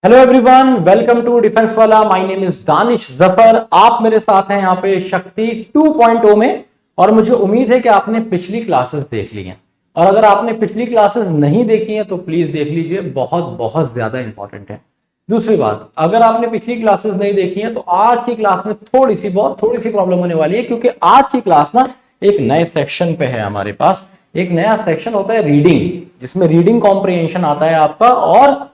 Hello everyone, welcome to defence वाला। My name is Danish Zafar. आप मेरे साथ हैं यहाँ पे शक्ति 2.0 में। और मुझे उम्मीद है कि आपने पिछली क्लासेस देख ली हैं। और अगर आपने पिछली क्लासेस नहीं देखी हैं तो प्लीज देख लीजिए, बहुत बहुत ज्यादा इंपॉर्टेंट है। दूसरी बात, अगर आपने पिछली क्लासेस नहीं देखी हैं तो आज की क्लास में थोड़ी सी प्रॉब्लम होने वाली है, क्योंकि आज की क्लास ना एक नए सेक्शन पे है। हमारे पास एक नया सेक्शन होता है रीडिंग, जिसमें रीडिंग कॉम्प्रिहेंशन आता है आपका और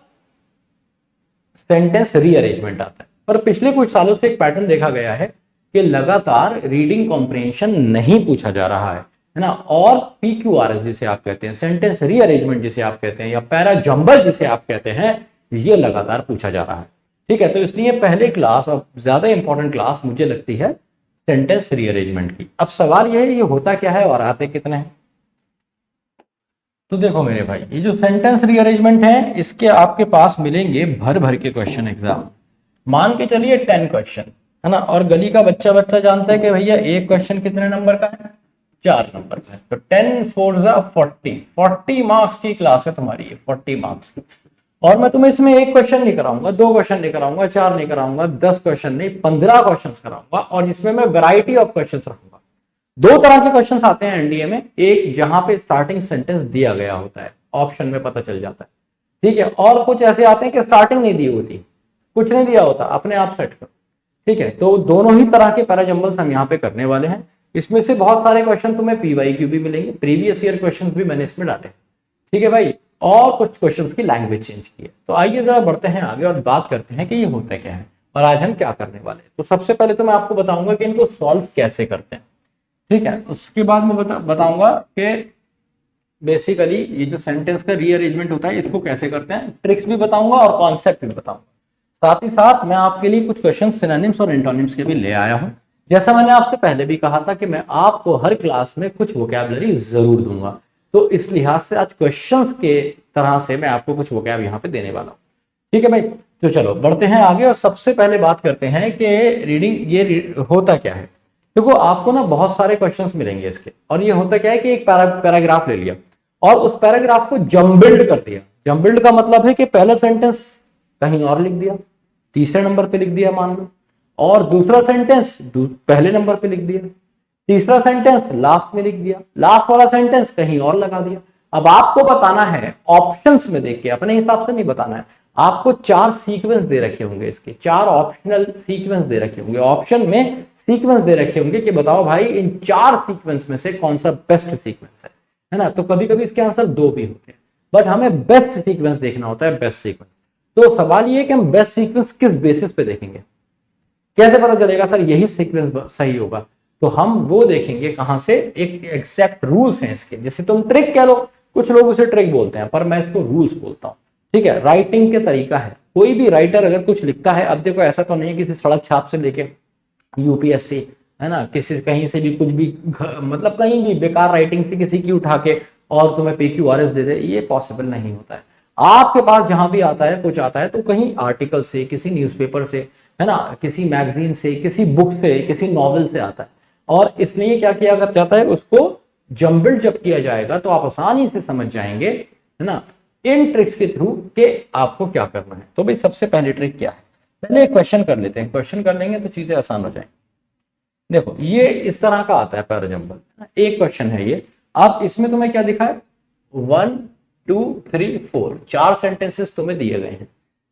सेंटेंस रीअरेंजमेंट आता है। पर पिछले कुछ सालों से एक पैटर्न देखा गया है कि लगातार रीडिंग कॉम्प्रिहेंशन नहीं पूछा जा रहा है ना। और PQRS जिसे आप कहते हैं, सेंटेंस रीअरेंजमेंट जिसे आप कहते हैं, या पैरा जंबल जिसे आप कहते हैं, ये लगातार पूछा जा रहा है। ठीक है, तो इसलिए पहले क्लास और ज्यादा इंपॉर्टेंट क्लास मुझे लगती है सेंटेंस रीअरेंजमेंट की। अब सवाल यह है, ये होता क्या है और आते कितने हैं। तो देखो मेरे भाई, ये जो सेंटेंस रीअरेंजमेंट है, इसके आपके पास मिलेंगे भर भर के क्वेश्चन एग्जाम। मान के चलिए 10 क्वेश्चन है ना। और गली का बच्चा बच्चा जानता है कि भैया एक क्वेश्चन कितने नंबर का है, 4 नंबर का है। तो 10 4 40 मार्क्स की क्लास है तुम्हारी, ये 40 मार्क्स की। और मैं तुम्हें इसमें एक क्वेश्चन नहीं कराऊंगा, 2 क्वेश्चन नहीं कराऊंगा, 4 नहीं कराऊंगा, 10 क्वेश्चन नहीं, 15 क्वेश्चन कराऊंगा। और इसमें मैं वैरायटी ऑफ क्वेश्चन रखूंगा। 2 तरह के क्वेश्चंस आते हैं एनडीए में, एक जहां पे स्टार्टिंग सेंटेंस दिया गया होता है, ऑप्शन में पता चल जाता है, ठीक है। और कुछ ऐसे आते हैं कि स्टार्टिंग नहीं दी होती, कुछ नहीं दिया होता, अपने आप सेट करो, ठीक है। तो दोनों ही तरह के पैराजंबल्स हम यहाँ पे करने वाले हैं। इसमें से बहुत सारे क्वेश्चन तुम्हें PYQ भी मिलेंगे, प्रीवियस ईयर क्वेश्चन भी मैंने इसमें डाले, ठीक है भाई। और कुछ क्वेश्चन की लैंग्वेज चेंज की है। तो आइए जरा बढ़ते हैं आगे और बात करते हैं कि ये होता क्या है और आज हम क्या करने वाले हैं। तो सबसे पहले तो मैं आपको बताऊंगा कि इनको सॉल्व कैसे करते हैं, ठीक है। उसके बाद मैं बताऊंगा कि बेसिकली ये जो सेंटेंस का रीअरेंजमेंट होता है इसको कैसे करते हैं, ट्रिक्स भी बताऊंगा और कॉन्सेप्ट भी बताऊंगा। साथ ही साथ मैं आपके लिए कुछ क्वेश्चन सिनोनिम्स और एंटोनिम्स के भी ले आया हूं। जैसा मैंने आपसे पहले भी कहा था कि मैं आपको हर क्लास में कुछ वोकैबुलरी जरूर दूंगा, तो इस लिहाज से आज क्वेश्चंस के तरह से मैं आपको कुछ वोकैब यहाँ पे देने वाला हूँ, ठीक है भाई। तो चलो बढ़ते हैं आगे और सबसे पहले बात करते हैं कि रीडिंग ये होता क्या है। देखो आपको ना बहुत सारे क्वेश्चंस मिलेंगे इसके, और ये होता क्या है कि एक पैराग्राफ ले लिया और उस पैराग्राफ को जम्बिल्ड कर दिया। जम्बिल्ड का मतलब है कि पहला सेंटेंस कहीं और लिख दिया, तीसरे नंबर पे लिख दिया मान लो, और दूसरा सेंटेंस पहले नंबर पे लिख दिया, तीसरा सेंटेंस लास्ट में लिख दिया, लास्ट वाला सेंटेंस कहीं और लगा दिया। अब आपको बताना है ऑप्शंस में देख के, अपने हिसाब से नहीं बताना है। आपको 4 सीक्वेंस दे रखे होंगे, इसके 4 ऑप्शनल सीक्वेंस दे रखे होंगे, ऑप्शन में सीक्वेंस दे रखे होंगे कि बताओ भाई इन 4 सीक्वेंस में से कौन सा बेस्ट सीक्वेंस है ना। तो कभी कभी इसके आंसर 2 भी होते हैं, बट हमें बेस्ट सीक्वेंस देखना होता है, बेस्ट सीक्वेंस। तो सवाल ये है कि हम बेस्ट सीक्वेंस किस बेसिस पे देखेंगे, कैसे पता चलेगा सर यही सीक्वेंस सही होगा। तो हम वो देखेंगे कहां से, एक एग्जैक्ट रूल्स हैं इसके, जिसे तुम ट्रिक कह लो, कुछ लोग उसे ट्रिक बोलते हैं, पर मैं इसको रूल्स बोलता हूं, ठीक है। राइटिंग के तरीका है, कोई भी राइटर अगर कुछ लिखता है, अब देखो ऐसा तो नहीं है किसी सड़क छाप से लेके UPSC है ना, किसी कहीं से भी कुछ भी मतलब कहीं भी बेकार राइटिंग से किसी की उठा के और तुम्हें PQRS दे दे, ये पॉसिबल नहीं होता है। आपके पास जहां भी आता है कुछ आता है तो कहीं आर्टिकल से, किसी न्यूज़पेपर से, है ना, किसी मैगजीन से, किसी बुक से, किसी नॉवेल से आता है। और इसलिए क्या किया जाता है, उसको जम्बल्ड जब किया जाएगा तो आप आसानी से समझ जाएंगे, है ना, इन ट्रिक्स के थ्रू कि आपको क्या करना है। तो भाई सबसे पहली ट्रिक क्या है, पहले एक क्वेश्चन कर लेते हैं, क्वेश्चन कर लेंगे तो चीजें आसान हो जाएंगी। देखो ये इस तरह का आता है पैराजंबल, एक क्वेश्चन है ये। अब इसमें तुम्हें क्या दिखा है, 1 2 3 4 4 सेंटेंसेस तुम्हें दिए गए हैं,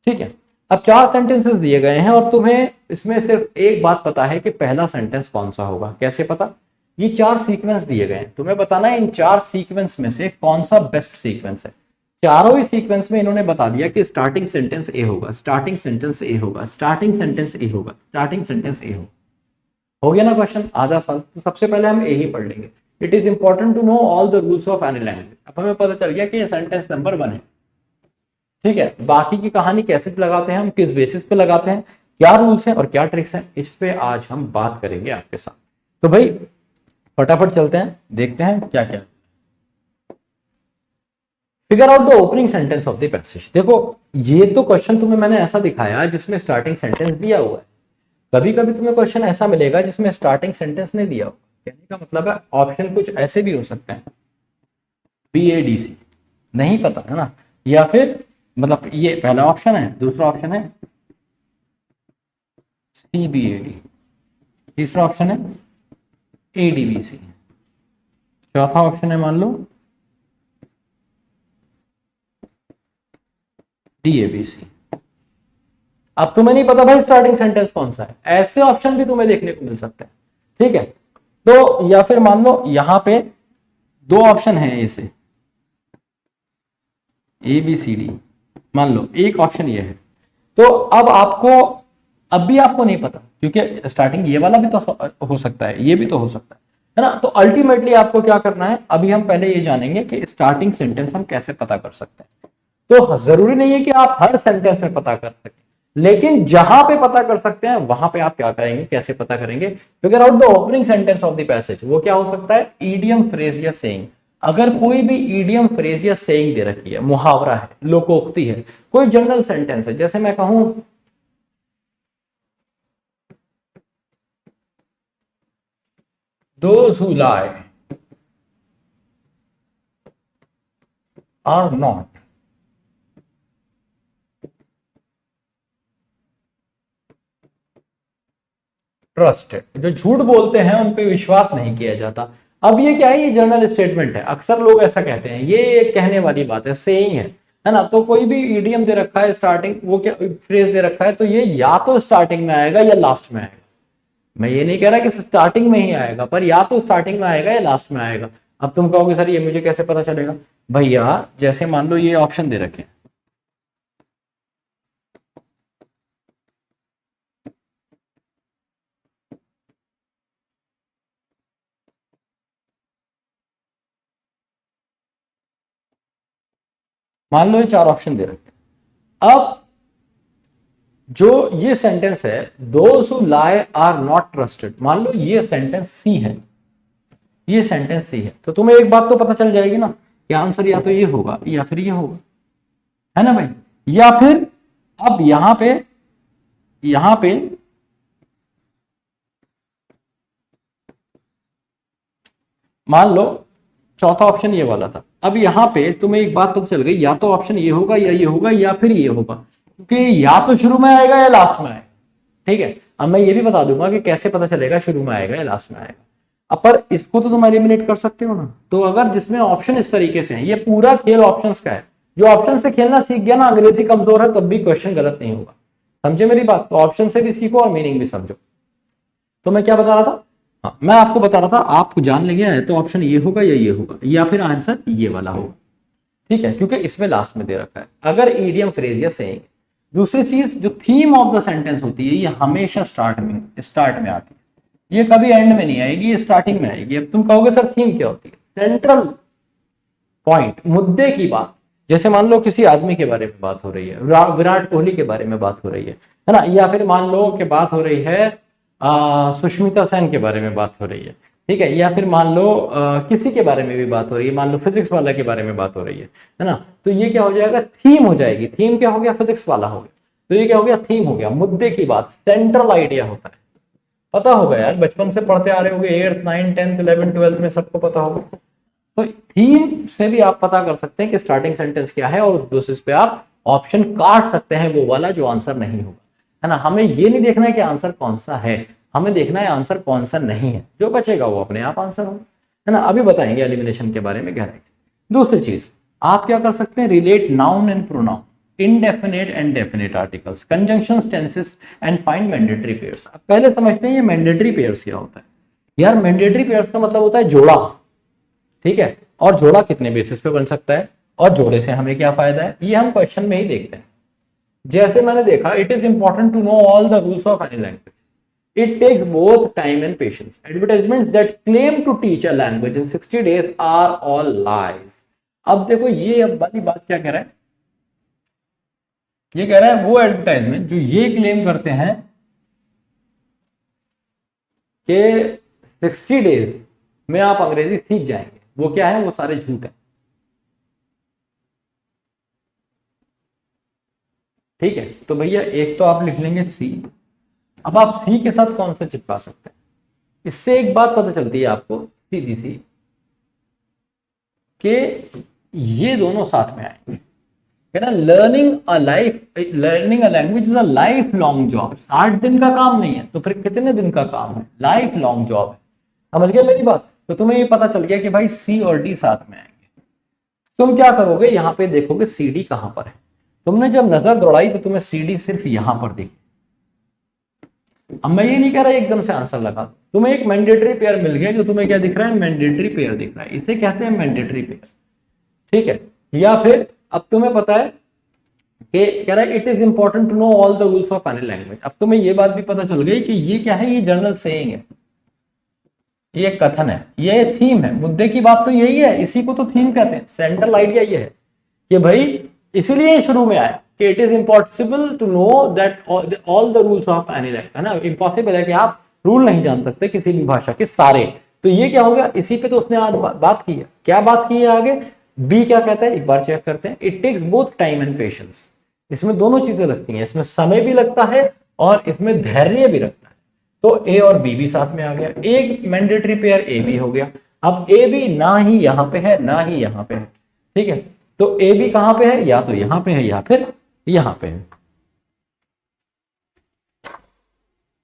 ठीक है। अब 4 सेंटेंसेस दिए गए हैं और तुम्हें इसमें सिर्फ एक बात पता है कि पहला सेंटेंस कौन सा होगा। कैसे पता, ये 4 सीक्वेंस दिए गए हैं, तुम्हें बताना है इन 4 सीक्वेंस में से कौन सा बेस्ट सीक्वेंस है। चारों ही सीक्वेंस में इन्होंने बता दिया कि स्टार्टिंग सेंटेंस ए होगा, स्टार्टिंग सेंटेंस ए होगा, स्टार्टिंग सेंटेंस ए होगा, स्टार्टिंग सेंटेंस ए होगा। हो गया ना क्वेश्चन आधा साल। तो सबसे पहले हम ए ही पढ़ लेंगे। It is important to know all the rules of any language. अब हमें पता चल गया कि ये सेंटेंस नंबर 1 है, ठीक है। बाकी की कहानी कैसे लगाते हैं, हम किस बेसिस पे लगाते हैं, क्या रूल्स हैं और क्या ट्रिक्स हैं, इस पे आज हम बात करेंगे आपके साथ। तो भाई फटाफट चलते हैं, देखते हैं क्या क्या। Figure out the opening sentence of the passage. देखो ये तो क्वेश्चन तुम्हें मैंने ऐसा दिखाया जिसमें स्टार्टिंग सेंटेंस दिया हुआ है। कभी कभी तुम्हें क्वेश्चन ऐसा मिलेगा जिसमें स्टार्टिंग सेंटेंस नहीं दिया हुआ, कहने का मतलब है ऑप्शन कुछ ऐसे भी हो सकते हैं, BADC नहीं पता है ना, या फिर मतलब ये पहला ऑप्शन है, दूसरा ऑप्शन है CBAD, तीसरा ऑप्शन है ADBC, चौथा ऑप्शन है मान लो DABC। अब तुम्हें नहीं पता भाई स्टार्टिंग सेंटेंस कौन सा है, ऐसे ऑप्शन भी तुम्हें देखने को मिल सकते हैं, ठीक है। तो या फिर मान लो यहां पे दो ऑप्शन है ऐसे ABCD, मान लो एक ऑप्शन ये है। तो अब आपको, अब भी आपको नहीं पता क्योंकि स्टार्टिंग ये वाला भी तो हो सकता है, ये भी तो हो सकता है ना। तो अल्टीमेटली आपको क्या करना है, अभी हम पहले ये जानेंगे कि स्टार्टिंग सेंटेंस हम कैसे पता कर सकते हैं। तो जरूरी नहीं है कि आप हर सेंटेंस में पता कर सकें, लेकिन जहां पे पता कर सकते हैं वहां पे आप क्या करेंगे, कैसे पता करेंगे। Figure out the opening sentence of the passage, वो क्या हो सकता है, ईडियम, फ्रेज या सेइंग। अगर कोई भी ईडियम, फ्रेज या सेइंग दे रखी है, मुहावरा है, लोकोक्ति है, कोई जनरल सेंटेंस है, जैसे मैं कहूं those who lie are not trusted, जो झूठ बोलते हैं उन पे विश्वास नहीं किया जाता। अब ये क्या है, ये जनरल स्टेटमेंट है, अक्सर लोग ऐसा कहते हैं, ये एक कहने वाली बात है, सेइंग है ना। तो कोई भी ईडियम दे रखा है स्टार्टिंग, वो क्या फ्रेज दे रखा है, तो ये या तो स्टार्टिंग में आएगा या लास्ट में आएगा। मैं ये नहीं कह रहा कि स्टार्टिंग में ही आएगा, पर या तो स्टार्टिंग में आएगा या लास्ट में आएगा। अब तुम कहोगे सर ये मुझे कैसे पता चलेगा, भैया जैसे मान लो ये ऑप्शन दे रखे हैं, मान लो ये चार ऑप्शन दे रखे हैं। अब जो ये सेंटेंस है, those who lie are not trusted, मान लो ये सेंटेंस सी है, ये सेंटेंस सी है, तो तुम्हें एक बात तो पता चल जाएगी ना कि आंसर या तो ये होगा या फिर ये होगा, है ना भाई। या फिर अब यहां पे मान लो चौथा ऑप्शन ये वाला था। अब यहां पे तुम्हें एक बात पता चल गई, या तो ऑप्शन ये होगा या ये होगा या फिर ये होगा, क्योंकि या तो शुरू में आएगा या लास्ट में आएगा, ठीक है। अब मैं ये भी बता दूंगा कि कैसे पता चलेगा शुरू में आएगा या लास्ट में आएगा। अब पर इसको तो तुम एलिमिनेट कर सकते हो ना। तो अगर जिसमें ऑप्शन इस तरीके से है, ये पूरा खेल ऑप्शंस का है, जो ऑप्शन से खेलना सीख गया ना, अंग्रेजी कमजोर है तब भी क्वेश्चन गलत नहीं होगा, समझे मेरी बात। तो ऑप्शन से भी सीखो और मीनिंग भी समझो। तो मैं क्या बता रहा था, हाँ मैं आपको बता रहा था, आप जान ले गया है तो ऑप्शन ये होगा या ये होगा, या फिर आंसर ये वाला होगा, ठीक है, क्योंकि इसमें लास्ट में दे रखा है अगर ईडियम, फ्रेज या सेइंग। दूसरी चीज, जो थीम ऑफ द सेंटेंस होती है, ये हमेशा स्टार्ट में आती है, ये कभी एंड में नहीं आएगी, ये स्टार्टिंग में आएगी। अब तुम कहोगे सर थीम क्या होती है, सेंट्रल पॉइंट, मुद्दे की बात। जैसे मान लो किसी आदमी के बारे में बात हो रही है, विराट कोहली के बारे में बात हो रही है ना, या फिर मान लो कि बात हो रही है सुष्मिता सेन के बारे में बात हो रही है, ठीक है, या फिर मान लो किसी के बारे में भी बात हो रही है, मान लो फिजिक्स वाला के बारे में बात हो रही है ना। तो ये क्या हो जाएगा, थीम हो जाएगी। थीम क्या हो गया, फिजिक्स वाला हो गया, तो ये क्या हो गया, थीम हो गया, मुद्दे की बात, सेंट्रल आइडिया होता है। पता होगा यार, बचपन से पढ़ते आ रहे होंगे, 8th 9th 10th 11th 12th में सबको पता होगा। तो थीम से भी आप पता कर सकते हैं कि स्टार्टिंग सेंटेंस क्या है, और उस बेसिस पे आप ऑप्शन काट सकते हैं, वो वाला जो आंसर नहीं होगा, है ना। हमें ये नहीं देखना है कि आंसर कौन सा है, हमें देखना है आंसर कौन सा नहीं है, जो बचेगा वो अपने आप आंसर होगा, है ना। अभी बताएंगे एलिमिनेशन के बारे में गहराई से। दूसरी चीज आप क्या कर सकते हैं, relate noun and pronoun, indefinite and definite articles, conjunctions, tenses and find mandatory pairs। अब पहले समझते हैं ये mandatory pairs क्या होता है। यार mandatory pairs का मतलब होता है जोड़ा, ठीक है, और जोड़ा कितने बेसिस पे बन सकता है, और जोड़े से हमें क्या फायदा है, ये हम क्वेश्चन में ही देखते हैं। जैसे मैंने देखा, it is important to know all the rules of any language, it takes both time and patience, advertisements that claim to teach a language in 60 days are all lies. अब देखो ये अब वाली बात क्या कह रहा है, ये कह रहा है वो एडवर्टाइजमेंट जो ये क्लेम करते हैं कि 60 days में आप अंग्रेजी सीख जाएंगे, वो क्या है, वो सारे झूठ है, ठीक है। तो भैया एक तो आप लिख लेंगे सी। अब आप सी के साथ कौन सा चिपका सकते हैं, इससे एक बात पता चलती है आपको सीधी सी, कि ये दोनों साथ में आएंगे, है ना, learning a language is a life long job. 60 दिन का काम नहीं है तो फिर कितने दिन का काम है, लाइफ लॉन्ग जॉब है। समझ गए मेरी बात? तो तुम्हें ये पता चल गया कि भाई सी और डी साथ में आएंगे। तुम क्या करोगे, यहां पे देखोगे सी डी कहां पर है। तुमने जब नजर दौड़ाई तो तुम्हें सी डी सिर्फ यहां पर दिखी। अब मैं ये नहीं कह रहा एकदम से आंसर लगा, तुम्हें एक मैंडेटरी पेयर मिल गया जो तुम्हें क्या दिख रहा है, मैंडेटरी पेयर दिख रहा है, इसे कहते हैं मैंडेटरी पेयर। ठीक है, या फिर अब तुम्हें पता है कि कह रहा है it is important to know all the rules of any language. अब तुम्हें ये बात भी पता चल गई कि ये क्या है, ये जनरल सेइंग है, ये कथन है, ये थीम है। मुद्दे की बात तो यही है, इसी को तो थीम कहते हैं। सेंट्रल आइडिया ये है कि भाई इसीलिए शुरू में आया कि it is impossible to know that all the rules of any language, है ना, इम्पॉसिबल है कि आप रूल नहीं जान सकते किसी भी भाषा के सारे। तो ये क्या हो गया, इसी पे तो उसने आज बात की है। क्या बात की है आगे, बी क्या कहता है एक बार चेक करते हैं। It takes both time and patience. इसमें दोनों चीजें लगती हैं, इसमें समय भी लगता है और इसमें धैर्य भी लगता है। तो ए और बी भी साथ में आ गया, एक मैंडेटरी पेयर ए बी हो गया। अब ए बी ना ही यहां पे है ना ही यहां पे है, ठीक है, तो ए बी कहां पे है, या तो यहां पे है या फिर यहां पे है।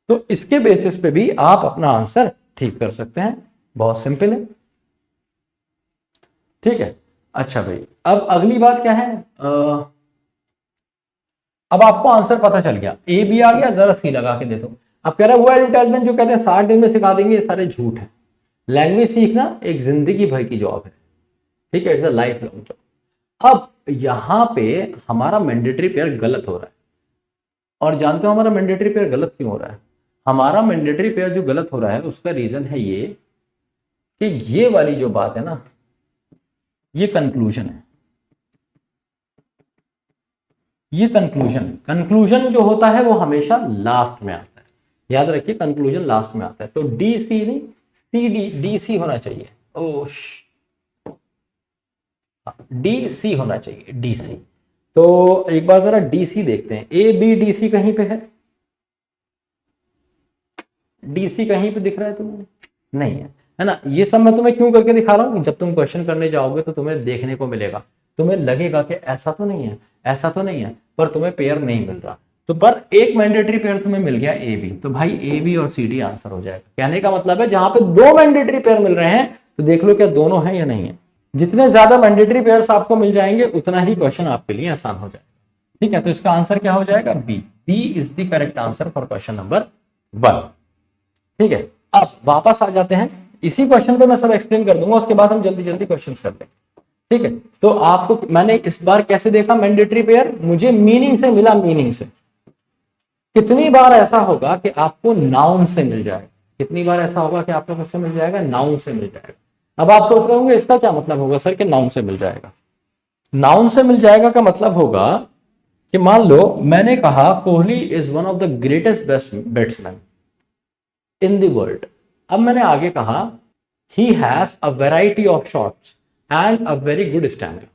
तो इसके बेसिस पे भी आप अपना आंसर ठीक कर सकते हैं, बहुत सिंपल है। ठीक है, अच्छा भाई अब अगली बात क्या है, अब आपको आंसर पता चल गया, ए बी आ गया, जरा सी लगा के दे दो। अब कह रहा है वो एडवर्टाइजमेंट जो कहते हैं 60 दिन में सिखा देंगे, ये सारे झूठ है। लैंग्वेज सीखना एक जिंदगी भर की जॉब है, ठीक है, it's a life long job. अब यहां पे हमारा मैंडेटरी पेयर गलत हो रहा है, और जानते हो हमारा मैंडेटरी पेयर गलत क्यों हो रहा है? हमारा मैंडेटरी पेयर जो गलत हो रहा है उसका रीजन है ये कि ये वाली जो बात है ना, ये कंक्लूजन है। ये कंक्लूजन जो होता है वो हमेशा लास्ट में आता है, याद रखिए कंक्लूजन लास्ट में आता है। तो डी सी नहीं, सी डी, डी सी होना चाहिए, डी सी होना चाहिए, डी सी। तो एक बार जरा डी सी देखते हैं, ए बी डी सी कहीं पे है, डी सी कहीं पे दिख रहा है तुम्हें? नहीं है, है ना। ये सब मैं तुम्हें क्यों करके दिखा रहा हूं, जब तुम क्वेश्चन करने जाओगे तो तुम्हें देखने को मिलेगा, तुम्हें लगेगा कि ऐसा तो नहीं है, ऐसा तो नहीं है, पर तुम्हें पेयर नहीं मिल रहा। तो पर एक मैंडेटरी पेयर तुम्हें मिल गया ए बी, तो भाई ए बी और सी डी आंसर हो जाएगा। कहने का मतलब है जहां पे दो मैंडेटरी पेयर मिल रहे हैं तो देख लो क्या दोनों हैं या नहीं है। जितने ज्यादा मैंडेटरी पेयर्स आपको मिल जाएंगे उतना ही क्वेश्चन आपके लिए आसान हो जाएगा। ठीक है, तो इसका आंसर क्या हो जाएगा, B. B is the correct answer for question number 1। ठीक है, अब वापस आ जाते हैं, इसी क्वेश्चन पे मैं सब एक्सप्लेन कर दूंगा, उसके बाद हम जल्दी जल्दी क्वेश्चन कर लेंगे। ठीक है, तो आपको मैंने इस बार कैसे देखा मैंडेटरी पेयर, मुझे मीनिंग से मिला, मीनिंग से। कितनी बार ऐसा होगा कि आपको नाउन से मिल जाएगा, कितनी बार ऐसा होगा कि आपको किससे मिल जाएगा, नाउन से मिल जाएगा। अब आप सोच रहे होंगे इसका क्या मतलब होगा सर कि नाउन से मिल जाएगा। नाउन से मिल जाएगा का मतलब होगा कि मान लो मैंने कहा Kohli is one of the greatest best batsman in the world. अब मैंने आगे कहा he has a variety of shots and a very good stamina.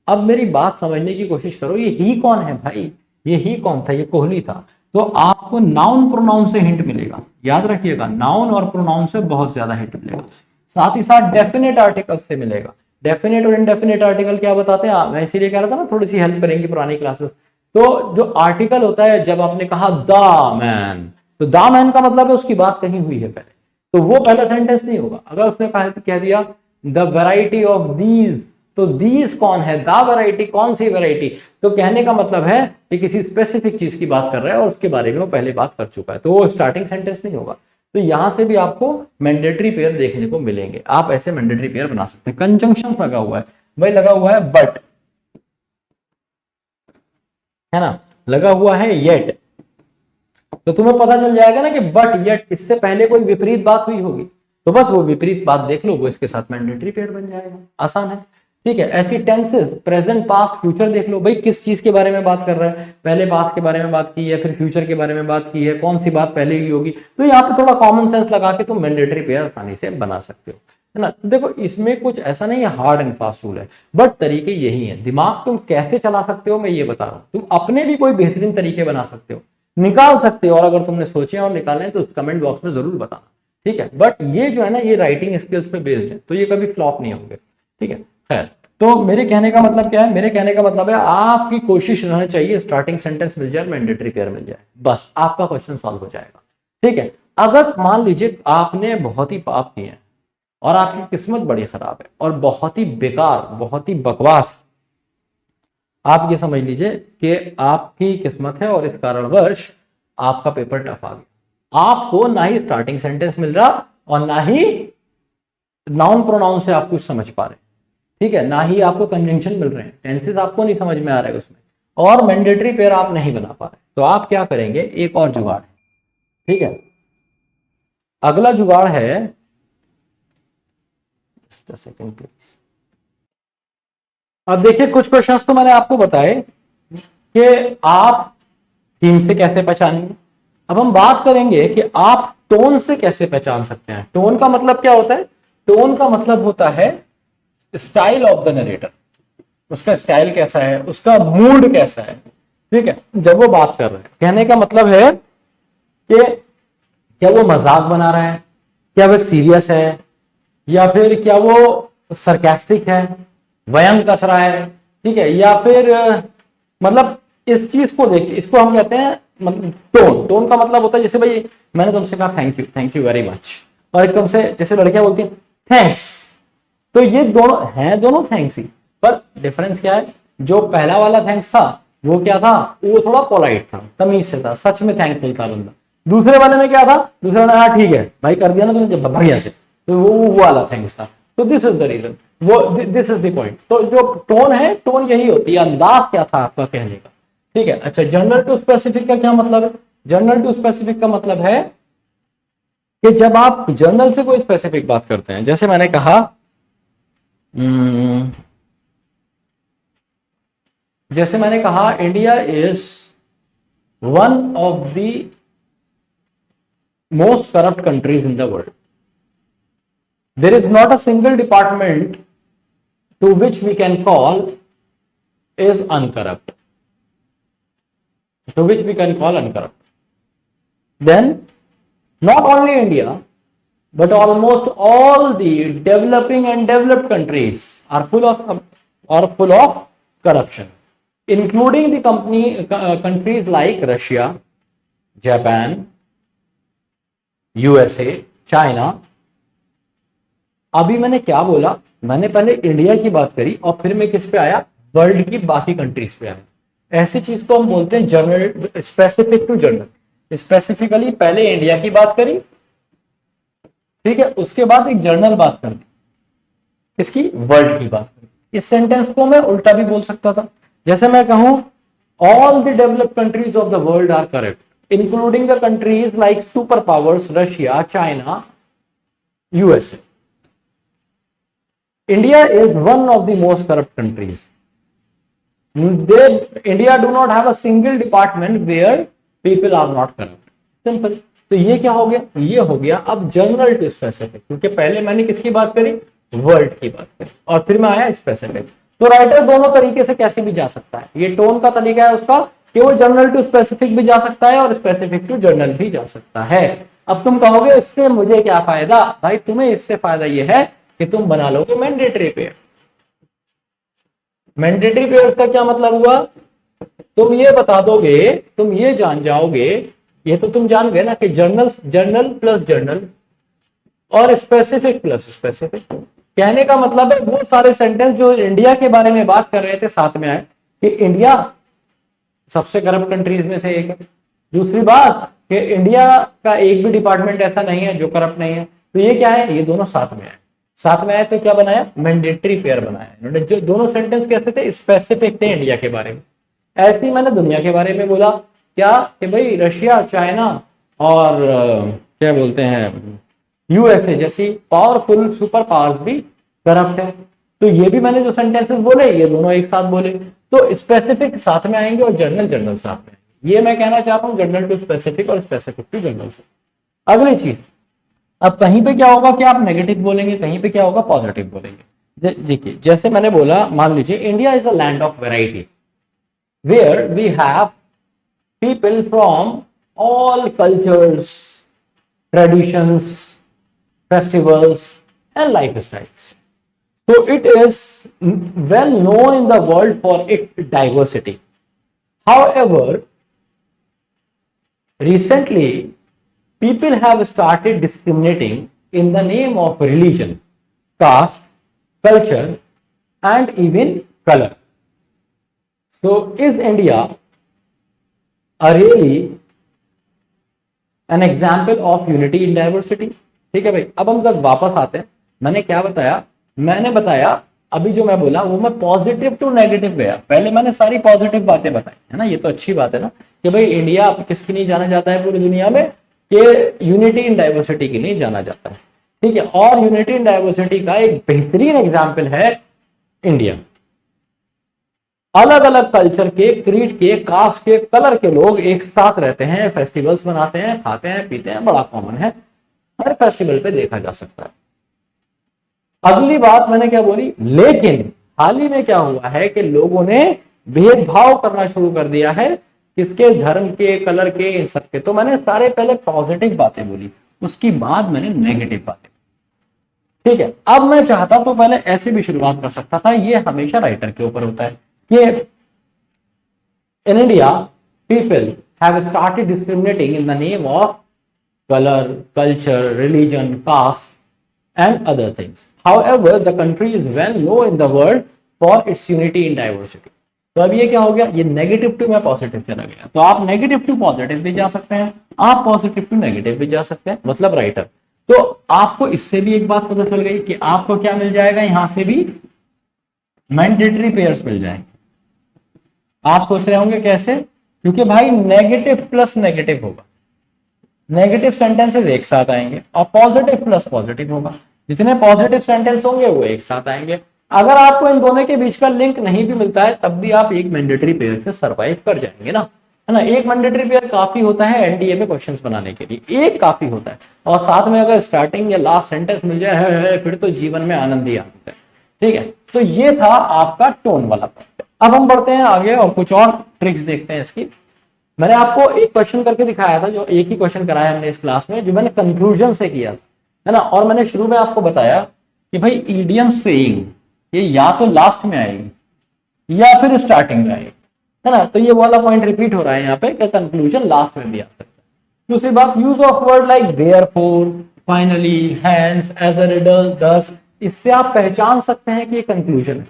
अब मेरी बात समझने की कोशिश करो, ये ही कौन है भाई, ये ही कौन था, ये कोहली था। तो आपको नाउन प्रोनाउन से हिंट मिलेगा, याद रखिएगा नाउन और प्रोनाउन से बहुत ज्यादा हिंट मिलेगा। साथ ही साथ डेफिनेट आर्टिकल से मिलेगा। डेफिनेट और इनडेफिनेट आर्टिकल क्या बताते हैं, मैं इसीलिए कह रहा था ना थोड़ी सी हेल्प करेंगी पुरानी क्लासेस। तो जो आर्टिकल होता है, जब आपने कहा द मैन, तो द मैन का मतलब है उसकी बात कही हुई है पहले, तो वो पहला सेंटेंस नहीं होगा। अगर उसने कह दिया द वैरायटी ऑफ दीज, तो दीज कौन है, द वैरायटी कौन सी वैरायटी, तो कहने का मतलब है कि किसी स्पेसिफिक चीज की बात कर रहा है और उसके बारे में वो पहले बात कर चुका है, तो वो स्टार्टिंग सेंटेंस नहीं होगा। तो यहां से भी आपको मैंडेटरी पेयर देखने को मिलेंगे, आप ऐसे मैंडेटरी पेयर बना सकते हैं। कंजंक्शन लगा हुआ है भाई, लगा हुआ है बट, है ना, लगा हुआ है येट, तो तुम्हें पता चल जाएगा ना कि बट येट, इससे पहले कोई विपरीत बात हुई होगी, तो बस वो विपरीत बात देख लो, वो इसके साथ मैंडेटरी पेयर बन जाएगा, आसान है। ठीक है, ऐसी टेंसेस प्रेजेंट पास्ट फ्यूचर देख लो भाई, किस चीज के बारे में बात कर रहा है, पहले पास्ट के बारे में बात की है, फिर फ्यूचर के बारे में बात की है, कौन सी बात पहले की होगी। तो यहाँ पे थोड़ा कॉमन सेंस लगा के तुम मैंडेटरी पेयर आसानी से बना सकते हो, है ना। तो देखो इसमें कुछ ऐसा नहीं है हार्ड एंड फास्ट रूल है, बट तरीके यही है। दिमाग तुम कैसे चला सकते हो मैं ये बता रहा हूँ, तुम अपने भी कोई बेहतरीन तरीके बना सकते हो, निकाल सकते हो, और अगर तुमने सोचे और निकाले तो कमेंट बॉक्स में जरूर बताना। ठीक है, बट ये जो है ना, ये राइटिंग स्किल्स पे बेस्ड है, तो ये कभी फ्लॉप नहीं होंगे। ठीक है, खैर तो मेरे कहने का मतलब क्या है, मेरे कहने का मतलब है आपकी कोशिश रहना चाहिए स्टार्टिंग सेंटेंस मिल जाए, मैंडेटरी पेयर मिल जाए, बस आपका क्वेश्चन सॉल्व हो जाएगा। ठीक है, अगर मान लीजिए आपने बहुत ही पाप किए हैं और आपकी किस्मत बड़ी खराब है और बहुत ही बेकार, बहुत ही बकवास, आप ये समझ लीजिए कि आपकी किस्मत है और इस कारणवश आपका पेपर टफ आ गया, आपको ना ही स्टार्टिंग सेंटेंस मिल रहा और ना ही नाउन प्रोनाउन से आप कुछ समझ पा रहे, ठीक है, ना ही आपको कंजंक्शन मिल रहे हैं, टेंसेस आपको नहीं समझ में आ रहे हैं उसमें, और मैंडेटरी पेयर आप नहीं बना पा रहे, तो आप क्या करेंगे, एक और जुगाड़ है। ठीक है, अगला जुगाड़ है, जस्ट अ सेकंड प्लीज। अब देखिए कुछ क्वेश्चंस तो मैंने आपको बताए कि आप थीम से कैसे पहचानेंगे। अब हम बात करेंगे कि आप टोन से कैसे पहचान सकते हैं। टोन का मतलब क्या होता है, टोन का मतलब होता है स्टाइल ऑफ द नरेटर, उसका स्टाइल कैसा है, उसका मूड कैसा है। ठीक है, जब वो बात कर रहे हैं, कहने का मतलब है कि क्या वो मजाक बना रहा है, क्या वो सीरियस है, या फिर क्या वो सरकास्टिक है, व्यंग कस रहा है, ठीक है, या फिर मतलब इस चीज को देख, इसको हम कहते हैं मतलब टोन। टोन का मतलब होता है जैसे भाई मैंने तुमसे कहा थैंक यू वेरी मच, और एक तुमसे जैसे लड़कियां बोलती हैं थैंक्स, तो ये दोनों हैं, दोनों थैंक्स ही, पर डिफरेंस क्या है, जो पहला वाला थैंक्स था वो क्या था, वो थोड़ा पोलाइट था, तमीज से था, सच में थैंकफुल था बंदा। दूसरे वाले में क्या था, दूसरे वाले हाँ ठीक है भाई कर दिया ना तुमने बढ़िया से, तो वो वाला थैंक्स था। तो दिस इज द रीजन, वो दिस इज द पॉइंट। तो जो टोन है, टोन यही होती है, अंदाज क्या था आपका कहने का। ठीक है, अच्छा जनरल टू स्पेसिफिक का क्या मतलब है, जनरल टू स्पेसिफिक का मतलब है कि जब आप जनरल से कोई स्पेसिफिक बात करते हैं, जैसे मैंने कहा India is one of the most corrupt countries in the world, there is not a single department to which we can call is uncorrupt, to which we can call uncorrupt. Then not only India but almost all the developing and developed countries are full of corruption, including the countries like Russia, Japan, USA, China. अभी मैंने क्या बोला, मैंने पहले India की बात करी और फिर मैं किस पे आया, वर्ल्ड की बाकी कंट्रीज पे आया। ऐसी चीज को हम बोलते हैं general, specific to general. Specifically पहले इंडिया की बात करी, ठीक है, उसके बाद एक जनरल बात कर दी, इसकी वर्ल्ड की बात करी। इस सेंटेंस को मैं उल्टा भी बोल सकता था, जैसे मैं कहूं all the developed countries of the world are corrupt including the countries like super powers Russia, China, USA. India is one of the most corrupt countries. India do not have a single department where people are not corrupt. Simple. तो ये क्या हो गया, ये हो गया अब general to specific, क्योंकि पहले मैंने किसकी बात करी, वर्ल्ड की बात करी, और फिर मैं आया स्पेसिफिक। तो राइटर दोनों तरीके से कैसे भी जा सकता है, ये टोन का तरीका है उसका कि वो जनरल टू स्पेसिफिक भी जा सकता है और स्पेसिफिक टू जनरल भी जा सकता है। अब तुम कहोगे इससे मुझे क्या फायदा, भाई तुम्हें इससे फायदा ये है कि तुम बना लोगे मैंडेटरी पेयर। मैंडेटरी पेयर्स का क्या मतलब हुआ, तुम ये बता दोगे, तुम ये जान जाओगे, ये तो तुम जान गए ना कि जनरल प्लस जनरल और स्पेसिफिक प्लस स्पेसिफिक। कहने का मतलब है वो सारे सेंटेंस जो इंडिया के बारे में बात कर रहे थे साथ में आए कि इंडिया सबसे करप्ट कंट्रीज में से एक है। दूसरी बात कि इंडिया का एक भी डिपार्टमेंट ऐसा नहीं है जो करप्ट नहीं है। तो ये क्या है, ये दोनों साथ में आए, साथ में आए तो क्या बनाया, मैंडेटरी पेयर बनाया। जो दोनों सेंटेंस कैसे थे, स्पेसिफिक थे इंडिया के बारे में। ऐसे ही मैंने दुनिया के बारे में बोला क्या कि भाई रशिया, चाइना और क्या बोलते हैं यूएसए जैसी पावरफुल सुपर पावर्स भी करप्ट है। तो ये भी मैंने जो सेंटेंसेस बोले ये दोनों एक साथ बोले, तो स्पेसिफिक साथ में आएंगे और जनरल साथ में आएंगे। ये मैं कहना चाहता हूं जनरल टू स्पेसिफिक और स्पेसिफिक टू जनरल से। अगली चीज, अब कहीं पे क्या होगा कि आप नेगेटिव बोलेंगे, कहीं पे क्या होगा पॉजिटिव बोलेंगे। देखिए जैसे मैंने बोला, मान लीजिए India is a land of variety where we have people from all cultures, traditions, festivals and life styles. So it is well known in the world for its diversity. However, recently people have started discriminating in the name of religion, caste, culture, and even color. So is India a really an example of unity in diversity? ठीक है भाई, अब हम जब वापस आते हैं, मैंने क्या बताया? मैंने बताया अभी जो मैं बोला वो मैं पॉजिटिव टू नेगेटिव गया। पहले मैंने सारी पॉजिटिव बातें बताई है ना, ये तो अच्छी बात है ना कि भाई इंडिया किसके लिए जाना जाता है पूरी दुनिया में, कि यूनिटी इन डाइवर्सिटी के लिए जाना जाता है। ठीक है, और यूनिटी इन डाइवर्सिटी का एक बेहतरीन एग्जाम्पल है इंडिया। अलग अलग कल्चर के, क्रीड के, कास्ट के, कलर के लोग एक साथ रहते हैं, फेस्टिवल्स मनाते हैं, खाते हैं, पीते हैं, बड़ा कॉमन है, हर फेस्टिवल पे देखा जा सकता है। अगली बात मैंने क्या बोली, लेकिन हाल ही में क्या हुआ है कि लोगों ने भेदभाव करना शुरू कर दिया है, किसके, धर्म के, कलर के, इन सब के। तो मैंने सारे पहले पॉजिटिव बातें बोली, उसकी बाद मैंने नेगेटिव बातें। ठीक है, अब मैं चाहता तो पहले ऐसे भी शुरुआत कर सकता था, ये हमेशा राइटर के ऊपर होता है कि in India people have started discriminating in the name of color, culture, religion, caste and other things. However, the country is well known in the world for its unity in diversity. तो अब ये क्या हो गया, ये negative to में positive चला गया। तो आप नेगेटिव टू पॉजिटिव भी जा सकते हैं, आप पॉजिटिव टू नेगेटिव भी जा सकते हैं, मतलब राइटर। तो आपको इससे भी एक बात पता चल गई कि आपको क्या मिल जाएगा, यहां से भी मैंडेटरी पेयर्स मिल जाएंगे। आप सोच रहे होंगे कैसे, क्योंकि भाई नेगेटिव प्लस नेगेटिव होगा, नेगेटिव सेंटेंसेस एक साथ आएंगे, और पॉजिटिव प्लस पॉजिटिव होगा, जितने पॉजिटिव सेंटेंस होंगे वो एक साथ आएंगे। अगर आपको इन दोनों के बीच का लिंक नहीं भी मिलता है, तब भी आप एक मैंडेटरी पेयर से सरवाइव कर जाएंगे ना, है ना। एक मैंडेटरी पेयर काफी होता है एनडीए में क्वेश्चंस बनाने के लिए, एक काफी होता है, और साथ में अगर स्टार्टिंग या लास्ट सेंटेंस मिल जाए है, फिर तो जीवन में आनंद ही आनंद है। ठीक है, तो ये था आपका टोन वाला पॉइंट। अब हम बढ़ते हैं आगे और कुछ और ट्रिक्स देखते हैं इसकी। मैंने आपको एक क्वेश्चन करके दिखाया था, जो एक ही क्वेश्चन कराया हमने इस क्लास में, जो मैंने कंक्लूजन से किया था, है ना। और मैंने शुरू में आपको बताया कि भाई ईडियम सेइंग ये या तो लास्ट में आएगी या फिर स्टार्टिंग में आएगी, है ना। तो ये वाला पॉइंट रिपीट हो रहा है यहाँ पे कि कंक्लूजन लास्ट में भी आ सकता है। दूसरी बात, use of word like therefore, finally, hence, as a riddle, thus, इससे आप पहचान सकते हैं कि ये कंक्लूजन है,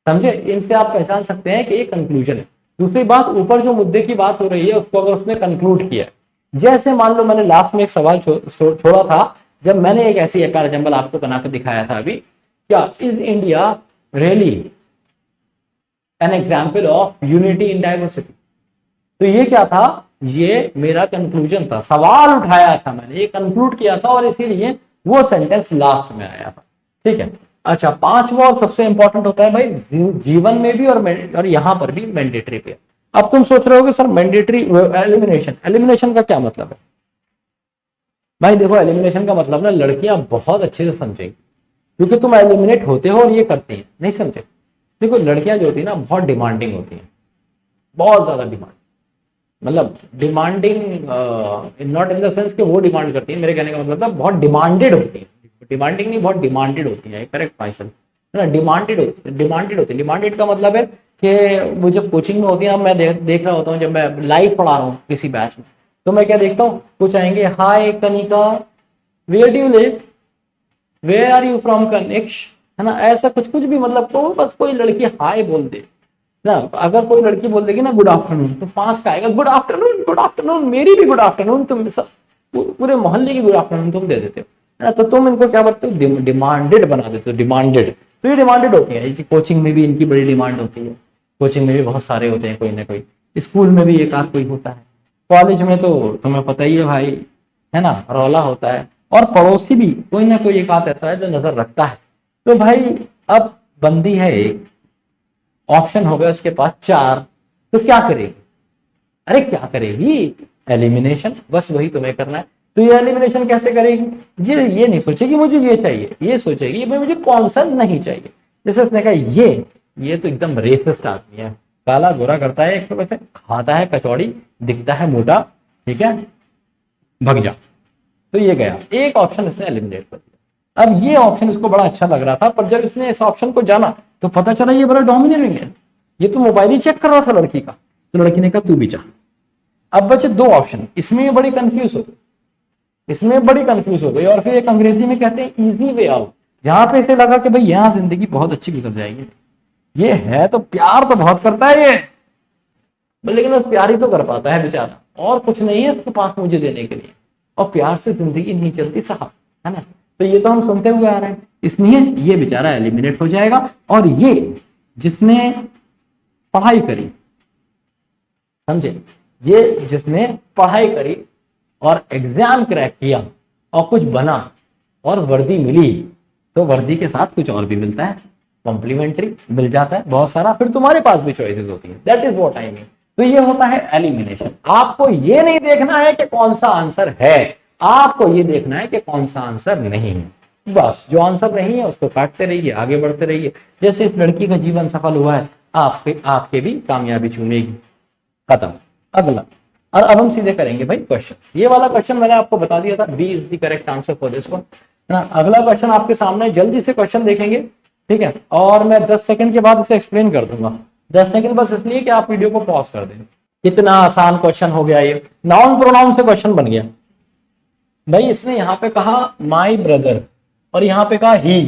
समझे। इनसे आप पहचान सकते हैं कि ये कंक्लूजन है। दूसरी बात, ऊपर जो मुद्दे की बात हो रही है उसको अगर उसने कंक्लूड किया है, जैसे मान लो मैंने लास्ट में एक सवाल छोड़ा था, जब मैंने एक ऐसी एग्जाम्पल आपको बनाकर दिखाया था अभी, क्या is India really an example of unity in diversity? तो ये क्या था, ये मेरा कंक्लूजन था, सवाल उठाया था मैंने, ये कंक्लूड किया था, और इसीलिए वो सेंटेंस लास्ट में आया था। ठीक है, अच्छा, पांचवा और सबसे इंपॉर्टेंट होता है भाई जीवन में भी और यहां पर भी मैंडेटरी पे। अब तुम सोच रहे हो सर मैंडेटरी एलिमिनेशन, एलिमिनेशन का क्या मतलब है? भाई देखो, एलिमिनेशन का मतलब ना लड़कियां बहुत अच्छे से समझेंगी, क्योंकि तुम एलिमिनेट होते हो और ये करती हैं, नहीं समझे। देखो लड़कियां जो होती है ना बहुत डिमांडिंग होती हैं, बहुत ज्यादा डिमांड, मतलब demanding not in the sense कि वो डिमांड करती है, मेरे कहने का मतलब है बहुत डिमांडेड होती है, डिमांडिंग नहीं, बहुत डिमांडेड होती है, करेक्ट पाइसन, है ना। डिमांडेड होती है। डिमांडेड का मतलब है कि वो जब कोचिंग में होती है ना, मैं देख रहा होता हूँ, जब मैं लाइव पढ़ा रहा हूँ किसी बैच में, तो मैं क्या देखता हूँ, कुछ आएंगे, hi Kanika, where do you live, where are you from Kanishk, है ना, ऐसा कुछ भी, मतलब तो बस कोई लड़की हाय बोल दे ना। अगर कोई लड़की बोल देगी ना गुड आफ्टरनून, तो 5 का आएगा गुड आफ्टरनून, गुड आफ्टरनून, मेरी भी गुड आफ्टरनून, तुम सब पूरे मोहल्ले की गुड आफ्टरनून तुम दे देते हो, है ना। तो तुम इनको क्या करते हो, डिमांडेड बना देते हो, डिमांडेड। तो ये डिमांडेड होती है, कोचिंग में भी इनकी बड़ी डिमांड होती है, कोचिंग में भी बहुत सारे होते हैं, कोई ना कोई, स्कूल में भी एक आध कोई होता है, कॉलेज में तो तुम्हें पता ही है भाई, है ना, रौला होता है, और पड़ोसी भी कोई ना कोई एक आध रहता है जो नजर रखता है। तो भाई अब बंदी है एक, ऑप्शन हो गया उसके पास 4, तो क्या करेगी? अरे क्या करेगी, एलिमिनेशन, बस वही तुम्हें करना है। तो ये एलिमिनेशन कैसे करेगी, ये नहीं सोचेगी मुझे ये चाहिए, ये सोचेगी भाई मुझे कौन सा नहीं चाहिए। जैसे उसने कहा ये तो एकदम रेसिस्ट आदमी है, काला गोरा करता है, एक तो वैसे खाता है कचौड़ी, दिखता है मोटा, ठीक है, भग जा। तो ये गया, एक ऑप्शन इसने एलिमिनेट कर दिया। अब ये ऑप्शन इसको बड़ा अच्छा लग रहा था, पर जब इसने इस ऑप्शन को जाना तो पता चला ये बड़ा डोमिनेटिंग है, ये तो मोबाइल ही चेक कर रहा था लड़की का। तो लड़की ने कहा तू भी जा। अब बचे दो ऑप्शन, इसमें ये बड़ी कंफ्यूज हो गई, इसमें बड़ी कंफ्यूज हो गई। और फिर एक अंग्रेजी में कहते हैं इजी वे आउट, जहां पे इसे लगा कि भाई यहां जिंदगी बहुत अच्छी गुजर जाएगी, ये है तो प्यार तो बहुत करता है ये, लेकिन बस प्यार ही तो कर पाता है बेचारा, और कुछ नहीं है उसके पास मुझे देने के लिए, और प्यार से जिंदगी नहीं चलती साहब, है ना। तो ये तो हम सुनते हुए आ रहे हैं, इसलिए ये बेचारा एलिमिनेट हो जाएगा। और ये जिसने पढ़ाई करी, समझे, ये जिसने पढ़ाई करी और एग्जाम क्रैक किया और कुछ बना और वर्दी मिली, तो वर्दी के साथ कुछ और भी मिलता है, कॉम्प्लीमेंट्री मिल जाता है बहुत सारा, फिर तुम्हारे पास भी चॉइसेस होती है। That is what I mean. तो ये होता है एलिमिनेशन। आपको ये नहीं देखना है कि कौन सा आंसर है, आपको ये देखना है कि कौन सा आंसर नहीं है। बस जो आंसर नहीं है उसको काटते रहिए, आगे बढ़ते रहिए। जैसे इस लड़की का जीवन सफल हुआ है, आपके भी कामयाबी चूमेगी। खत्म। अगला, और अब हम सीधे करेंगे भाई क्वेश्चंस। ये वाला क्वेश्चन मैंने आपको बता दिया था, B is the correct answer for this one, है ना। अगला क्वेश्चन आपके सामने, जल्दी से क्वेश्चन देखेंगे, ठीक है, और मैं 10 सेकंड के बाद इसे एक्सप्लेन कर दूंगा। 10 सेकंड बस इसलिए कि आप वीडियो को पॉज कर दें। कितना आसान क्वेश्चन हो गया ये, नाउन प्रोनाउन से क्वेश्चन बन गया भाई। इसने यहाँ पे कहा माई ब्रदर और यहाँ पे कहा ही,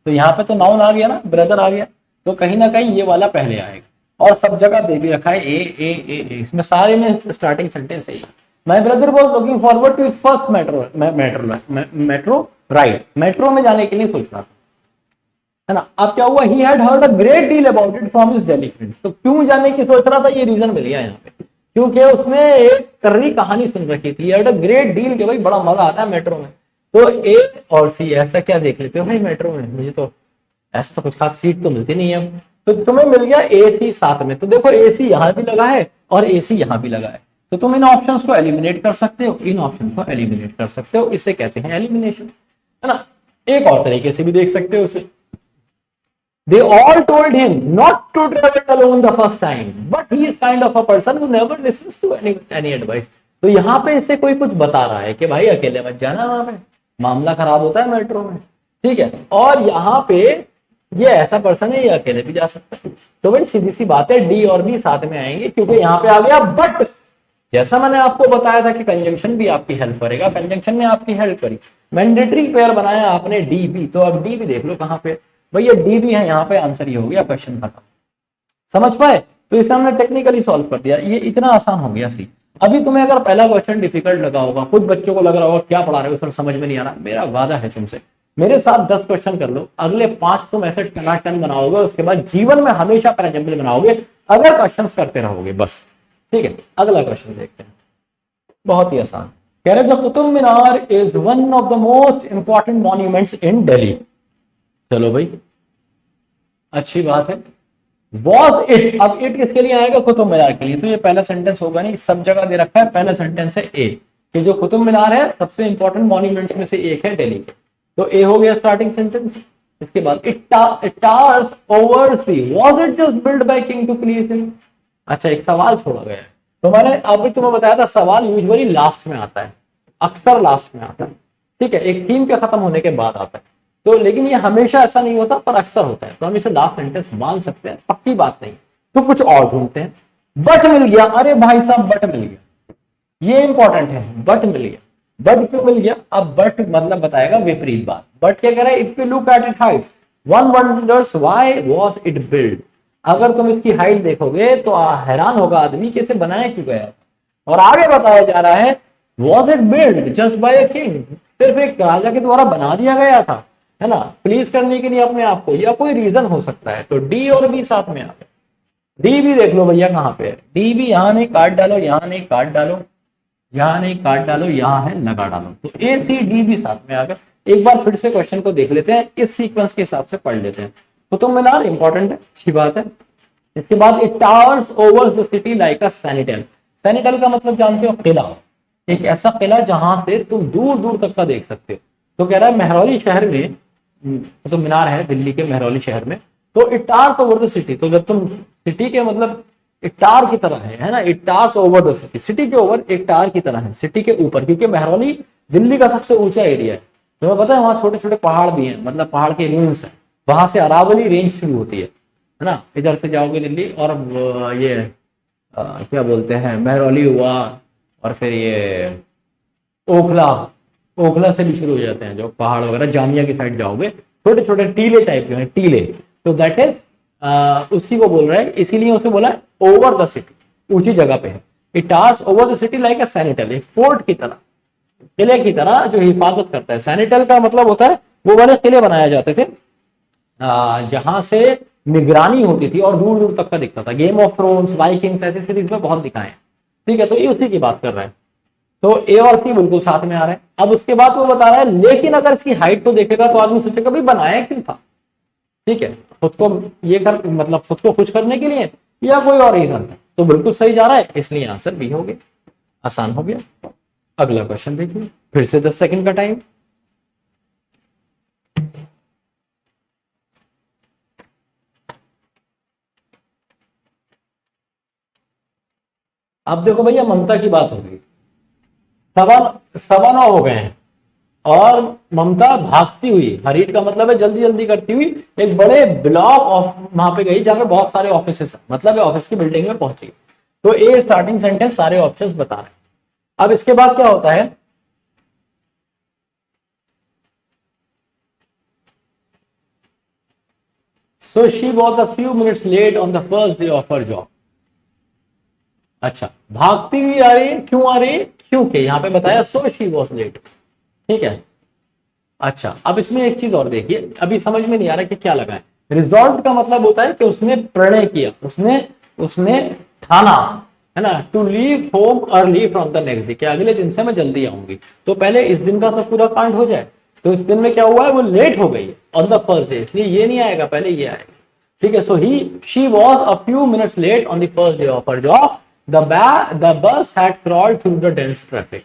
तो यहाँ पे तो नाउन आ गया ना, ब्रदर आ गया, तो कहीं ना कहीं ये वाला पहले आएगा। और सब जगह दे भी रखा है ए, इसमें सारे में स्टार्टिंग सेंटेंस है। My brother was looking forward to his first metro ride, metro में जाने के लिए सोच रहा था, है ना। अब क्या हुआ, he had heard a great deal about it from his Delhi friends. तो क्यों जाने की सोच रहा था, ये रीजन मिल गया यहाँ पे, क्योंकि उसने एक कर्री कहानी सुन रखी थी, हैड अ ग्रेट डील, के भाई बड़ा मजा आता है मेट्रो में। तो ए और सी, ऐसा क्या देख लेते हो भाई मेट्रो में, मुझे तो ऐसा तो कुछ खास सीट तो मिलती नहीं है, तो तुम्हें मिल गया ए सी साथ में। तो देखो ए सी यहाँ भी लगा है और ए सी यहाँ भी लगा है, तो तुम इन ऑप्शंस को एलिमिनेट कर सकते हो, इन ऑप्शन को एलिमिनेट कर सकते हो, इसे कहते हैं एलिमिनेशन, है ना। एक और तरीके से भी देख सकते हो उसे, they all told him not to travel alone the first time, but he is kind of a person who never listens to any advice। तो यहाँ पे इसे कोई कुछ बता रहा है कि भाई अकेले मत जाना, वहां पे मामला खराब होता है मेट्रो में, ठीक है। और यहाँ पे ये ऐसा पर्सन है, ये अकेले भी जा सकता है। तो भाई सीधी सी बात है, डी और बी साथ में आएंगे, क्योंकि यहाँ पे आ गया बट। जैसा मैंने आपको बताया था कि कंजंक्शन भी आपकी हेल्प करेगा, कंजंक्शन ने आपकी हेल्प करी, मैंडेटरी पेयर बनाया आपने डी बी, तो अब डी भी देख लो कहाँ पे भाई, ये डी भी है यहाँ पे, आंसर ये हो गया, क्वेश्चन खत्म। समझ पाए, तो इसे हमने टेक्निकली सॉल्व कर दिया, ये इतना आसान हो गया सी। अभी तुम्हें अगर पहला क्वेश्चन डिफिकल्ट लगा होगा, कुछ बच्चों को लग रहा होगा क्या पढ़ा रहे हो, उस पर समझ में नहीं आ रहा, मेरा वादा है तुमसे, मेरे साथ 10 क्वेश्चन कर लो, अगले 5 तुम ऐसे टनाटन बनाओगे, उसके बाद जीवन में हमेशा प्रेजेंबल बनाओगे अगर क्वेश्चन करते रहोगे बस, ठीक है। अगला क्वेश्चन देखते हैं, बहुत ही आसान, कह रहे the Qutub Minar is one of the most important monuments in Delhi. चलो भाई अच्छी बात है, वॉज इट, अब इट किसके लिए आएगा, कुतुब मीनार के लिए, तो ये पहला सेंटेंस होगा नहीं, सब जगह दे रखा है, पहला सेंटेंस है ए, कि जो कुतुब मीनार है सबसे इंपॉर्टेंट मॉन्यूमेंट्स में से एक है दिल्ली के, तो ए हो गया स्टार्टिंग सेंटेंस। इसके बाद it towers over C, was it just build by king to please him. अच्छा एक सवाल छोड़ा गया है, तो मैंने अभी तुम्हें बताया था सवाल यूजुअली लास्ट में आता है, अक्सर लास्ट में आता है, ठीक है, एक थीम के खत्म होने के बाद आता है, तो लेकिन ये हमेशा ऐसा नहीं होता पर अक्सर होता है, तो हम इसे लास्ट सेंटेंस मान सकते हैं, पक्की बात नहीं, तो कुछ और ढूंढते हैं। बट मिल गया, अरे भाई साहब बट मिल गया, ये इंपॉर्टेंट है, बट मिल गया, बट क्यों मिल गया, अब बट मतलब बताएगा विपरीत बात। बट क्या कह रहा है, if you look at it Heights one wonders why was it build, अगर तुम इसकी हाइट देखोगे तो हैरान होगा आदमी कि इसे बनाया क्यों गया। और आगे बताया जा रहा है was it build just by a king, सिर्फ एक राजा के द्वारा बना दिया गया था, है ना, प्लीज करने के लिए अपने आप को, या कोई रीजन हो सकता है। तो डी और बी साथ में आ गए, डी भी देख लो भैया कहाँ पे है, डी भी यहाँ नहीं काट डालो, यहाँ नहीं काट डालो, यहाँ नहीं काट डालो, यहाँ है लगा डालो, तो ए सी डी भी साथ में आ गए। एक बार फिर से क्वेश्चन को देख लेते हैं, इस सीक्वेंस के हिसाब से पढ़ लेते हैं। कुतुब मीनार इंपॉर्टेंट है, अच्छी बात है। इसके बाद it towers over the city like a sentinel, sentinel का मतलब जानते हो किला, एक ऐसा किला जहां से तुम दूर दूर तक का देख सकते हो। तो कह रहा है मेहरौली शहर में कुतुब मीनार है, दिल्ली के मेहरौली शहर में, तो it towers over the city, तो जब तुम सिटी के मतलब एक टार की तरह है ना, it towers over the city, city के ओवर एक टार की तरह है, सिटी के ऊपर, क्योंकि मेहरौली दिल्ली का सबसे ऊंचा एरिया है, तुम्हें पता है वहां छोटे छोटे पहाड़ भी हैं, मतलब पहाड़ के रेंज है, वहां से अरावली रेंज शुरू होती है ना। इधर से जाओगे दिल्ली और ये क्या बोलते हैं, महरौली हुआ, और फिर ये ओखला, ओखला से भी शुरू हो जाते हैं जो पहाड़ वगैरह। जामिया की साइड जाओगे छोटे छोटे टीले टाइप के हैं, टीले, तो दैट इज उसी को बोल रहा है, इसीलिए उसे बोला है ओवर द सिटी, ऊंची जगह पे है। It towers over the city like a sentinel, एक फोर्ट की तरह, किले की तरह जो हिफाजत करता है। सेनेटल का मतलब होता है वो वाले किले बनाए जाते थे जहां से निगरानी होती थी और दूर दूर तक का दिखता था। गेम ऑफ थ्रोन्स, वाइकिंग्स ऐसी सीरीज में बहुत दिखाए हैं, ठीक है। तो ये उसी की बात कर रहा है। तो ए और सी बिल्कुल साथ में आ रहे हैं। अब उसके बाद वो बता रहा है लेकिन अगर इसकी हाइट को देखेगा तो आदमी सोचेगा भाई बनाया क्यों था, ठीक है, खुद को ये कर, मतलब खुद को खुश करने के लिए या कोई और रीजन था। तो बिल्कुल सही जा रहा है, इसलिए आंसर बी हो गया, आसान हो गया। अगला क्वेश्चन देखिए, फिर से 10 सेकंड का टाइम। अब देखो भैया ममता की बात हो गई, सवा 9 हो गए हैं और ममता भागती हुई, हरीट का मतलब है जल्दी जल्दी करती हुई, एक बड़े ब्लॉक ऑफ वहां पे गई जहां पे बहुत सारे ऑफिस, मतलब ऑफिस की बिल्डिंग में पहुंची। तो ए स्टार्टिंग सेंटेंस सारे ऑप्शंस बता रहे हैं। अब इसके बाद क्या होता है, so she was a few minutes late on the first day of her job. अच्छा, भागती हुई आ रही है, क्यों आ रही है, क्योंकि यहां पे बताया सो शी वॉज लेट, ठीक है। अच्छा, अब इसमें एक चीज और देखिए, अभी समझ में नहीं आ रहा कि क्या लगा है। रिजॉल्व का मतलब होता है कि उसने प्रणय किया, उसने उसने ठाना, है ना, to leave home early from the next day, कि अगले दिन से मैं जल्दी आऊंगी। तो पहले इस दिन का तो पूरा कांड हो जाए। तो इस दिन में क्या हुआ है, वो लेट हो गई है ऑन द फर्स्ट डे, इसलिए ये नहीं आएगा, पहले ये आएगा, ठीक है। So he she was a few minutes late on the first day of her job, the bus had crawled through the dense traffic.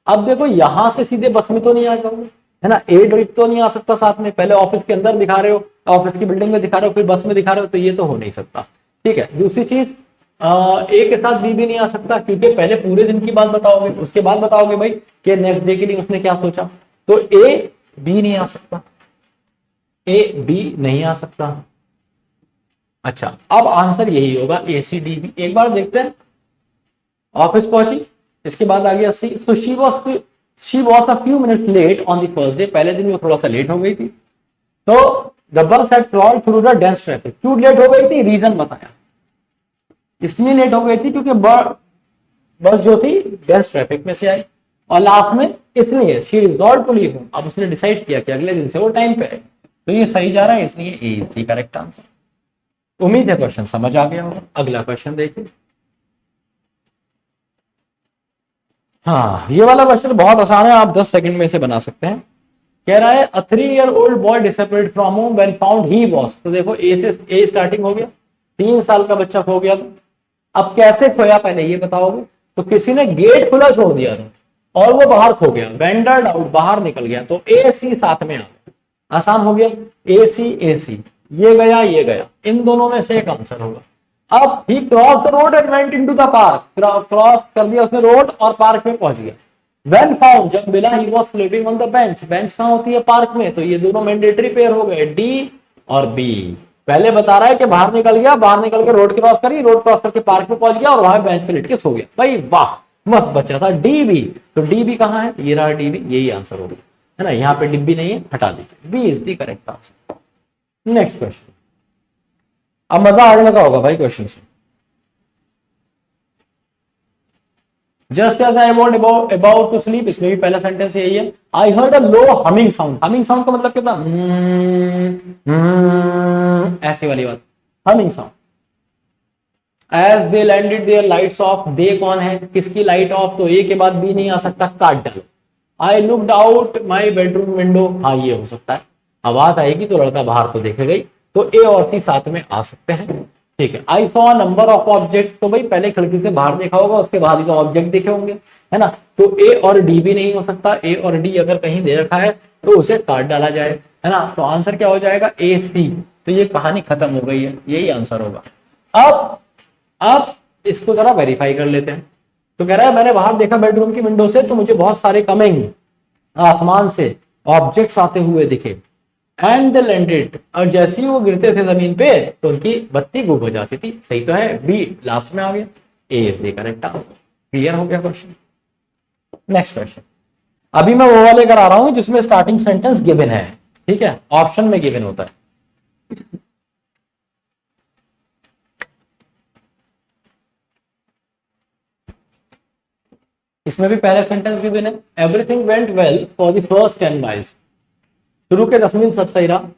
अब देखो यहां से सीधे बस में तो नहीं आ जाओगे, है ना, एड तो नहीं आ सकता साथ में, पहले ऑफिस के अंदर दिखा रहे हो, ऑफिस की बिल्डिंग में दिखा रहे हो, फिर बस में दिखा रहे हो, तो ये तो हो नहीं सकता, ठीक है। दूसरी चीज, ए के साथ बी भी नहीं आ सकता, क्योंकि पहले पूरे दिन की बात बताओगे, उसके बाद बताओगे भाई कि नेक्स्ट डे के लिए उसने क्या सोचा। तो ए बी नहीं आ सकता, ए बी नहीं आ सकता। अच्छा, अब आंसर यही होगा, ए सी डी बी। एक बार देखते हैं, ऑफिस पहुंची, इसके बाद आ गया सी, तो she was a few minutes late on the first day, पहले दिन वो थोड़ा सा लेट हो गई थी। तो the bus had crawled through the dense traffic, क्यों लेट हो गई थी, रीजन बताया, इसलिए लेट हो गई थी क्योंकि बस जो थी डेंस ट्रैफिक में से आई, और लास्ट में इसलिए she resolve to leave home, अब उसने डिसाइड किया कि अगले दिन से वो टाइम पे आए। तो ये सही जा रहा है, इसलिए ए इज द करेक्ट आंसर। उम्मीद है क्वेश्चन समझ आ गया होगा। अगला क्वेश्चन देखिए। हाँ, ये वाला क्वेश्चन बहुत आसान है, आप 10 सेकंड में से बना सकते हैं। कह रहा है अ 3 year old boy disappeared from home when found he was, तो देखो ए से ए स्टार्टिंग हो गया, 3 साल का बच्चा खो गया। अब कैसे खोया पहले ये बताओगे। तो किसी ने गेट खुला छोड़ दिया था और वो बाहर खो गया, वेंडर्ड आउट, बाहर निकल गया, तो ए सी साथ में आ गया, आसान हो गया, ए सी, ये गया ये गया, इन दोनों में से एक आंसर होगा। अब he cross the road and went into the park, cross कर दिया उसने रोड और पार्क में पहुंच गया। When found, जब मिला, he was sleeping on the bench, bench कहां होती है, पार्क में, तो ये दोनों मैंडेटरी पेयर हो गए, डी और बी। पहले बता रहा है कि बाहर निकल गया, बाहर निकल के रोड क्रॉस करी, रोड क्रॉस करके पार्क में पहुंच गया और वहां बेंच पे लेट के सो गया। भाई वाह, मस्त बच्चा था, डी बी। तो डी बी कहां है, ये रहा डी बी, यही आंसर होगा, है ना, यहाँ पे डिब्बी नहीं है, हटा दीजिए, B is the correct answer. Next question, अब मजा आने लगा होगा भाई क्वेश्चन से। Just as I was about to sleep, इसमें भी पहला सेंटेंस यही है। I heard a low humming sound, humming sound का मतलब क्या था, ऐसे वाली बात, humming sound. As they landed their lights off, they कौन है, किसकी लाइट ऑफ, तो ए के बाद बी नहीं आ सकता, काट डालो। I looked out my bedroom window, हाँ ये हो सकता है, आवाज आएगी तो लड़का बाहर तो देखेगा ही, तो ए और सी साथ में आ सकते हैं, ठीक है। I saw number of objects, तो भाई पहले खिड़की से बाहर देखा होगा, उसके बाद ही तो ऑब्जेक्ट देखे होंगे, है ना, तो ए और डी भी नहीं हो सकता, ए और डी अगर कहीं दे रखा है तो उसे काट डाला जाए, है ना, तो आंसर क्या हो जाएगा, ए सी। तो ये कहानी खत्म हो गई है, यही आंसर होगा। अब इसको जरा वेरीफाई कर लेते हैं। तो कह रहा है मैंने बाहर देखा बेडरूम की विंडो से, तो मुझे बहुत सारे कमिंग आसमान से ऑब्जेक्ट्स आते हुए दिखे एंड दे लैंडेड, और जैसे ही वो गिरते थे जमीन पे तो उनकी बत्ती गुम हो जाती थी। सही तो है, बी लास्ट में आ गया, A is the correct answer. Clear हो गया क्वेश्चन। नेक्स्ट क्वेश्चन, अभी मैं वो वाले करा रहा हूं जिसमें स्टार्टिंग सेंटेंस गिवन है, ठीक है, ऑप्शन में गिवन होता है। इसमें भी पहले सेंटेंस गिवन है, everything went well for the first 10 miles. शुरू के 10 मील सब सही रहा।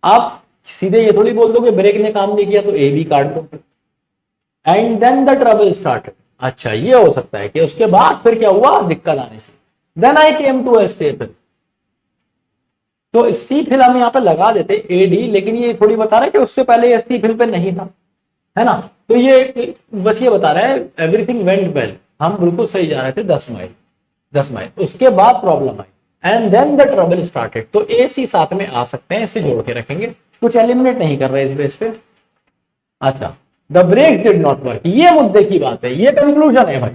आप सीधे ये थोड़ी बोल दो कि ब्रेक ने काम नहीं किया तो ए बी काट दो। And then the trouble started, अच्छा ये हो सकता है कि उसके बाद फिर क्या हुआ, दिक्कत आने से। Then I came to a step hill, तो स्टीप हिल हम यहाँ पे लगा देते ए डी, लेकिन ये थोड़ी बता रहा है कि उससे पहले ये स्टीप हिल पे नहीं था, है ना। तो ये बस ये बता रहा है एवरीथिंग वेंट वेल, हम बिल्कुल सही जा रहे थे 10 माइल, उसके बाद प्रॉब्लम आई and then the trouble started. तो ए सी साथ में आ सकते हैं, इसे जोड़ के रखेंगे, कुछ एलिमिनेट नहीं कर रहे इस बेस पे। अच्छा, the brakes did not work, ये मुद्दे की बात है, ये कंक्लूजन है भाई।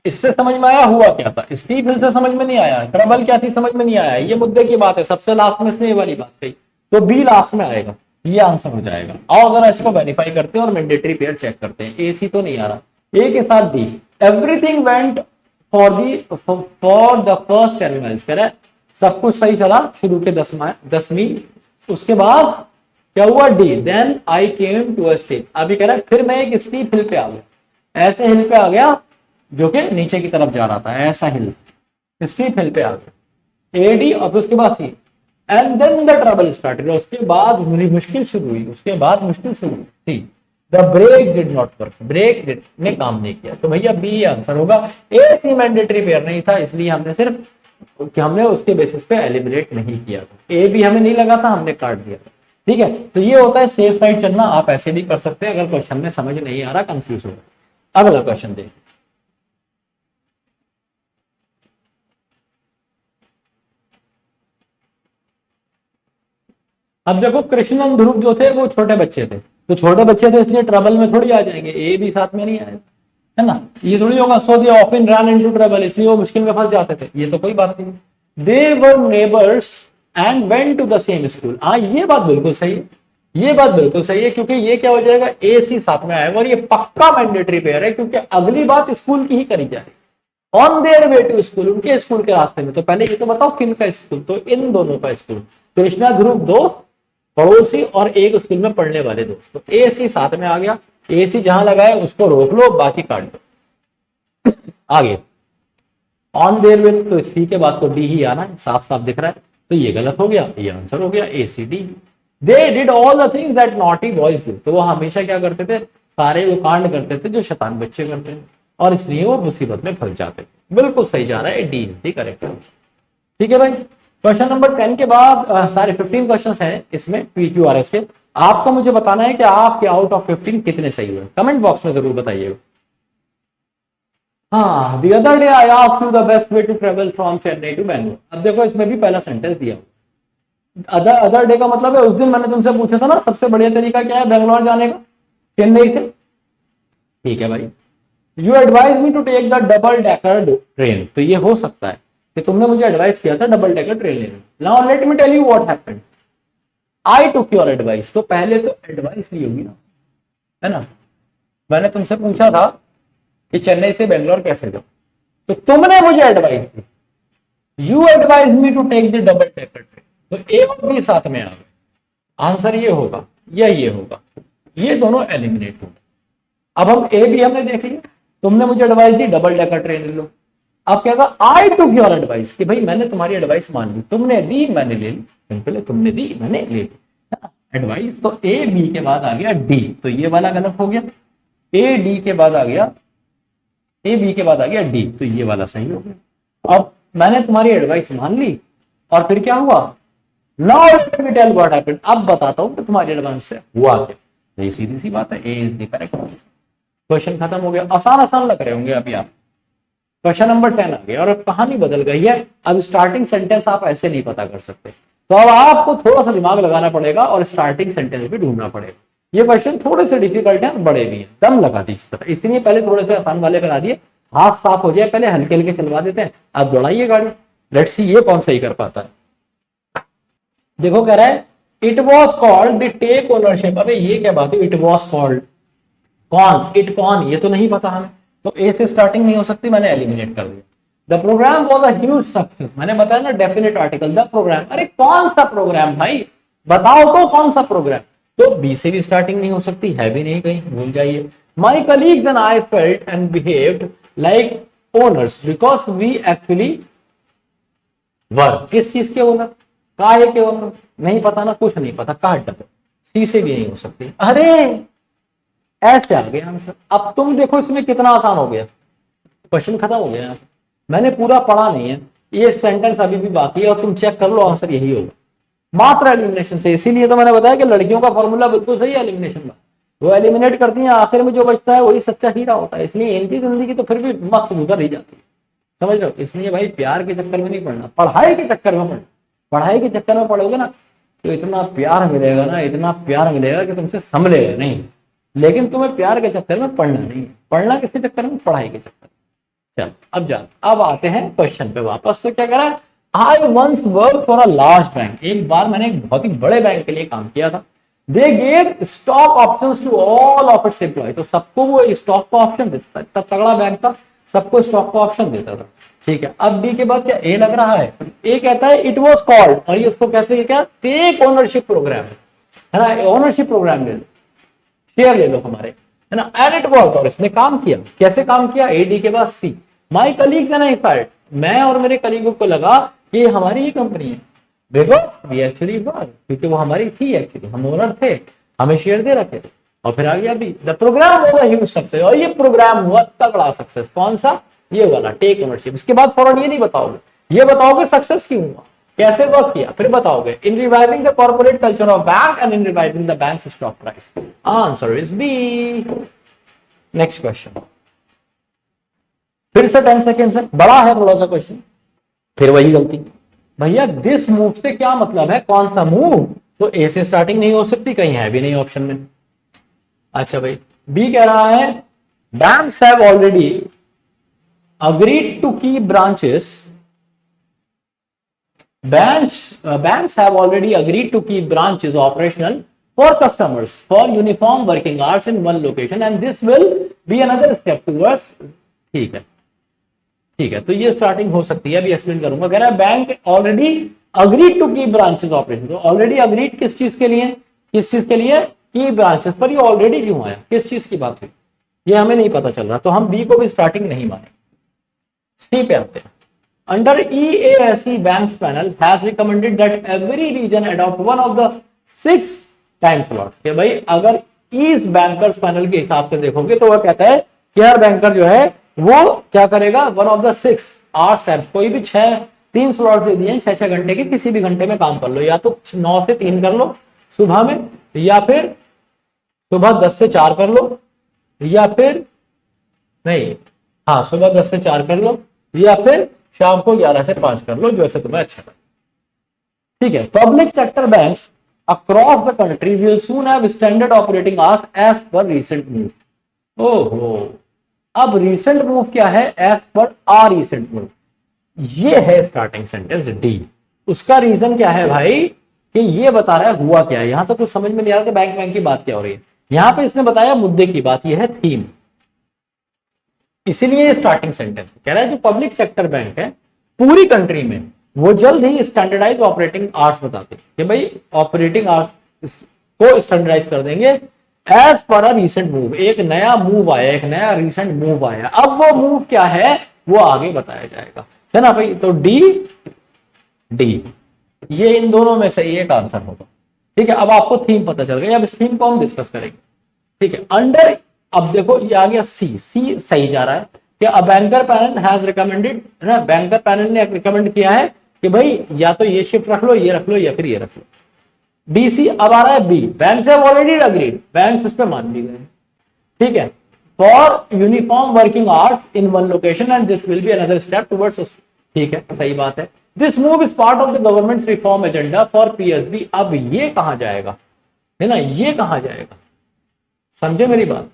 इससे समझ में आया हुआ क्या था, स्टीप हिल से समझ में नहीं आया, ट्रबल क्या थी समझ में नहीं आया, ये मुद्दे की बात है। सबसे लास्ट में इसने ये वाली बात कही, तो बी लास्ट में आएगा, ये आंसर हो जाएगा। और अगर इसको वेरीफाई करते हैं और मैंडेटरी पेयर चेक करते हैं, ए सी तो नहीं आ रहा, ए के साथ B, everything went for the first 10 miles, कह रहा है सब कुछ सही चला शुरू के 10 मील, उसके बाद क्या हुआ D, then I came to a steep. अभी कह रहा है फिर मैं एक स्टीप हिल पे आ गया, ऐसे हिल पे आ गया जो कि नीचे की तरफ जा रहा था, ऐसा हिल, स्टीप हिल पे आ गया, ए डी, और उसके बाद C, and then the trouble started, उसके बाद मुश्किल शुरू हुई, उसके बाद मुश्किल शुरू हुई, C the brake did not work, brake ने काम नहीं किया। तो भैया बी आंसर होगा, ए सी मैंडेटरी पेयर नहीं था, इसलिए हमने सिर्फ कि हमने उसके बेसिस पे एलिमिनेट नहीं किया था, ए भी हमें नहीं लगा था, हमने काट दिया था। ठीक है, तो ये होता है सेफ साइड चलना। आप ऐसे भी कर सकते हैं अगर क्वेश्चन में समझ नहीं आ रहा, कंफ्यूज हो रहा। अगला क्वेश्चन देखिए, अब देखो कृष्ण और ध्रुव जो थे वो छोटे बच्चे थे, तो छोटे बच्चे थे इसलिए ट्रबल में थोड़ी आ जाएंगे, ए भी साथ में नहीं आएगा, है ना, ये थोड़ी होगा। So they often run into trouble, इसलिए वो मुश्किल में फंस जाते थे, ये तो कोई बात नहीं। They were neighbours and went to the same school, हाँ ये बात बिल्कुल सही है, ये बात बिल्कुल सही है, क्योंकि ये क्या हो जाएगा, ए सी साथ में आएगा, और ये पक्का मैंडेटरी पेयर है, क्योंकि अगली बात स्कूल की ही करी जाएगी। On their way to school, उनके स्कूल के रास्ते में। तो पहले ये तो बताओ किन का स्कूल, तो इन दोनों का स्कूल, कृष्णा ध्रुव दोस्त पड़ोसी और एक स्कूल में पढ़ने वाले दोस्त, तो ए सी साथ में आ गया। ए सी जहां लगाए उसको रोक लो, बाकी काट दो। आगे ऑन देयर वे, तो सी के बाद तो डी ही आना है, साफ साफ दिख रहा है, तो ये गलत हो गया, ये आंसर हो गया A C D. They did all the things that naughty boys do, तो वो हमेशा क्या करते थे, सारे वो कांड करते थे जो शैतान बच्चे करते हैं, और इसलिए वो मुसीबत में फंस जाते थे। बिल्कुल सही जा रहा है, D is the correct answer. ठीक है भाई, क्वेश्चन नंबर 10 के बाद सारे 15 क्वेश्चंस हैं इसमें PQRS के। आपको मुझे बताना है कि आपके आउट ऑफ 15 कितने सही हुए, कमेंट बॉक्स में जरूर बताइएगा। हाँ, the other day I asked you the best way to travel from Chennai to Bangalore। अब देखो इसमें भी पहला सेंटेंस दिया, अदर डे का मतलब है उस दिन मैंने तुमसे पूछा था ना सबसे बढ़िया तरीका क्या है बेंगलोर जाने का, चेन्नई से। ठीक है भाई, you advise me to take the double decker train, तो ये हो सकता है कि तुमने मुझे एडवाइस किया था डबल डेकर ट्रेन लेने। Now let me tell you what happened, I took your advice. तो पहले तो एडवाइस ली होगी ना, है ना, मैंने तुमसे पूछा था कि चेन्नई से बेंगलोर कैसे जाओ, तो तुमने मुझे एडवाइस दी, you advise me to take the double decker train, तो ए और बी साथ में आ गए, आंसर ये होगा या ये होगा, ये दोनों एलिमिनेट होंगे। अब हम ए बी हमने देख लिया, तुमने मुझे एडवाइस दी डबल डेकर ट्रेन ले लो, अब क्या कहा, आई टुक योर एडवाइस, कि भाई मैंने तुम्हारी एडवाइस मान ली, तुमने दी मैंने ले ली, सिंपल है, तुमने दी मैंने ले ली एडवाइस। तो ए बी के बाद आ गया डी, तो ये वाला गलत हो गया, ए डी के बाद आ गया, ए बी के बाद आ गया डी, तो ये वाला सही हो गया। अब मैंने तुम्हारी एडवाइस मान ली और फिर क्या हुआ, now let me tell what happened, अब बताता हूं कि तुम्हारी एडवाइस से हुआ क्या। यही सीधी सी बात है, A is the correct answer. Question खत्म हो गया, आसान आसान लग रहे होंगे अभी आप। क्वेश्चन नंबर 10 आ गया और अब कहानी बदल गई है, अब स्टार्टिंग सेंटेंस आप ऐसे नहीं पता कर सकते, तो अब आपको थोड़ा सा दिमाग लगाना पड़ेगा और स्टार्टिंग सेंटेंस भी ढूंढना पड़ेगा। ये क्वेश्चन थोड़े से डिफिकल्ट है, बड़े भी हैं, दम लगा दीजिए, इसलिए पहले थोड़े से आसान वाले करा दिए, हाथ साफ हो जाए, पहले हल्के हल्के चलवा देते हैं, अब दौड़ाइए गाड़ी। लेट्स सी ये कौन सही कर पाता है। देखो कह रहा है it was called the take ownership. अबे ये क्या बात है, इट वॉज कॉल्ड, कौन, इट कौन, ये तो नहीं पता हमें, तो ए से स्टार्टिंग नहीं हो सकती, मैंने एलिमिनेट कर दिया। The programme was a huge success, मैंने बताया ना डेफिनेट आर्टिकल द प्रोग्राम, अरे कौन सा प्रोग्राम भाई, बताओ तो कौन सा प्रोग्राम, तो बी से भी स्टार्टिंग नहीं हो सकती, है भी नहीं, कहीं भूल जाइए। My colleagues and I felt and behaved like owners because we actually were, किस चीज के ओनर, काहे के ओनर, नहीं पता ना, कुछ नहीं पता, काट डबल, सी से भी नहीं हो सकती। अरे ऐसे आ गया आंसर। अब तुम देखो इसमें कितना आसान हो गया, क्वेश्चन खत्म हो गया। मैंने पूरा पढ़ा नहीं है, ये सेंटेंस अभी भी बाकी है और तुम चेक कर लो, आंसर यही होगा मात्र एलिमिनेशन से। इसीलिए तो मैंने बताया कि लड़कियों का फॉर्मूला बिल्कुल सही है एलिमिनेशन का, वो एलिमिनेट करती हैं, आखिर में जो बचता है वही सच्चा हीरा होता है। इसलिए इनकी जिंदगी तो फिर भी मस्त गुजर ही जाती है, समझ रहे हो। इसलिए भाई प्यार के चक्कर में नहीं पढ़ना, पढ़ाई के चक्कर में पढ़ना। पढ़ाई के चक्कर में पढ़ोगे ना तो इतना प्यार मिलेगा ना, इतना प्यार मिलेगा कि तुमसे संभलेगा नहीं। लेकिन तुम्हें प्यार के चक्कर में पढ़ना नहीं है, पढ़ना किसके चक्कर में, पढ़ाई के चक्कर में। चल अब आते हैं क्वेश्चन पे वापस। तो क्या कह रहा है, I once work for a large bank, एक बार मैंने एक बहुत ही बड़े बैंक के लिए काम किया था। They gave stock options to all of its employ, तो सबको वो स्टॉक का ऑप्शन देता था, इतना तगड़ा बैंक था, सबको स्टॉक का ऑप्शन देता था। ठीक है, अब बी के बाद क्या ए लग रहा है, ए कहता है इट वाज कॉल्ड, और ये उसको कहते हैं क्या, टेक ओनरशिप प्रोग्राम, है ना, ओनरशिप प्रोग्राम ले लो, शेयर ले लो हमारे, है ना, एंड इट वर्क, और इसने काम किया। कैसे काम किया, ए डी के बाद C, my colleagues and I felt, मैं और मेरे कलीगों को लगा कि हमारी ही कंपनी है, बिकॉज वी एक्चुअली वर, क्योंकि वो हमारी थी, एक्चुअली हम ओनर थे, हमें शेयर दे रखे थे। और फिर आ गया भी, the programme was a huge success, और ये प्रोग्राम हुआ तगड़ा सक्सेस। कौन सा, ये वाला टेक ओनरशिप। इसके बाद फौरन ये नहीं बताओगे, ये बताओगे सक्सेस क्यों हुआ, कैसे वर्क किया, फिर बताओगे in reviving the corporate culture of bank and in reviving the bank stock price. Answer is B. Next question, फिर से 10 सेकेंड से बड़ा है थोड़ा सा क्वेश्चन, फिर वही गलती, भैया दिस मूव से क्या मतलब है, कौन सा मूव, तो ए से स्टार्टिंग नहीं हो सकती, कहीं है भी नहीं ऑप्शन में। अच्छा भाई, बी कह रहा है banks have already agreed to keep branches, banks have already agreed to keep branches operational for customers for uniform working hours in one location and this will be another step towards, ठीक है, ठीक है, तो ये starting हो सकती है, अभी एक्सप्लेन करूंगा। कह रहा है bank already agreed to keep branches operation, तो ऑलरेडी अग्रीड किस चीज के लिए, किस चीज के लिए, की ब्रांचेस पर, ये ऑलरेडी क्यों आया, किस चीज की बात हुई, ये हमें नहीं पता चल रहा, तो हम बी को भी स्टार्टिंग नहीं माने। सी पे आते हैं, under EASE banks panel has recommended that every region adopt one of the 6 time slots। कि भाई अगर इस बैंकर्स पैनल के हिसाब से देखोगे तो वह कहता है कि हर बैंकर जो है वो क्या करेगा, one of the 6 hours times, कोई भी 3 स्लॉट दे दिए 6-6 घंटे के, किसी भी घंटे में काम कर लो, या तो 9 से 3 कर लो सुबह में, या फिर सुबह 10 से 4 कर लो, या फिर नहीं, हाँ सुबह 10 से 4 कर लो, या फिर शाम को 11 से 5 कर लो, जैसे तुम्हें अच्छा लगे। ठीक है, public sector banks across the country will soon have standard operating hours as per recent move. ओहो, अब रीसेंट मूव क्या है, एज पर आ रीसेंट मूव, ये है स्टार्टिंग सेंटेंस डी। उसका रीजन क्या है भाई, कि ये बता रहा है हुआ क्या है, यहां तो कुछ समझ में नहीं आ रहा कि बैंक की बात क्या हो रही है, यहां पे इसने बताया मुद्दे की बात, यह है थीम, इसीलिए ये स्टार्टिंग सेंटेंस कह रहा है जो पब्लिक सेक्टर बैंक है पूरी कंट्री में वो जल्द ही स्टैंडर्डाइज ऑपरेटिंग आवर्स बताते हैं कि भाई ऑपरेटिंग आवर्स को स्टैंडर्डाइज कर देंगे as per a recent move. एक नया मूव आया, एक नया रीसेंट मूव आया, अब वो मूव क्या है वो आगे बताया जाएगा, है ना भाई। तो डी ये इन दोनों में से एक आंसर होगा। ठीक है, अब आपको थीम पता चल गया, अब इस थीम को हम डिस्कस करेंगे। ठीक है, अंडर, अब देखो ये आ गया सी सही जा रहा है कि a banker panel has recommended, है ना, बैंकर पैनल ने रिकमेंड किया है कि भाई या तो ये शिफ्ट रख लो, ये रख लो, या फिर ये रख लो। डीसी अब आ रहा है B, banks have already agreed, banks इस पे मान भी गए। ठीक है, for uniform working hours in one location and this will be another step towards, ठीक है सही बात है। This move is part of the government's reform agenda for PSB. अब ये कहां जाएगा, है ना, ये कहां जाएगा, समझे मेरी बात,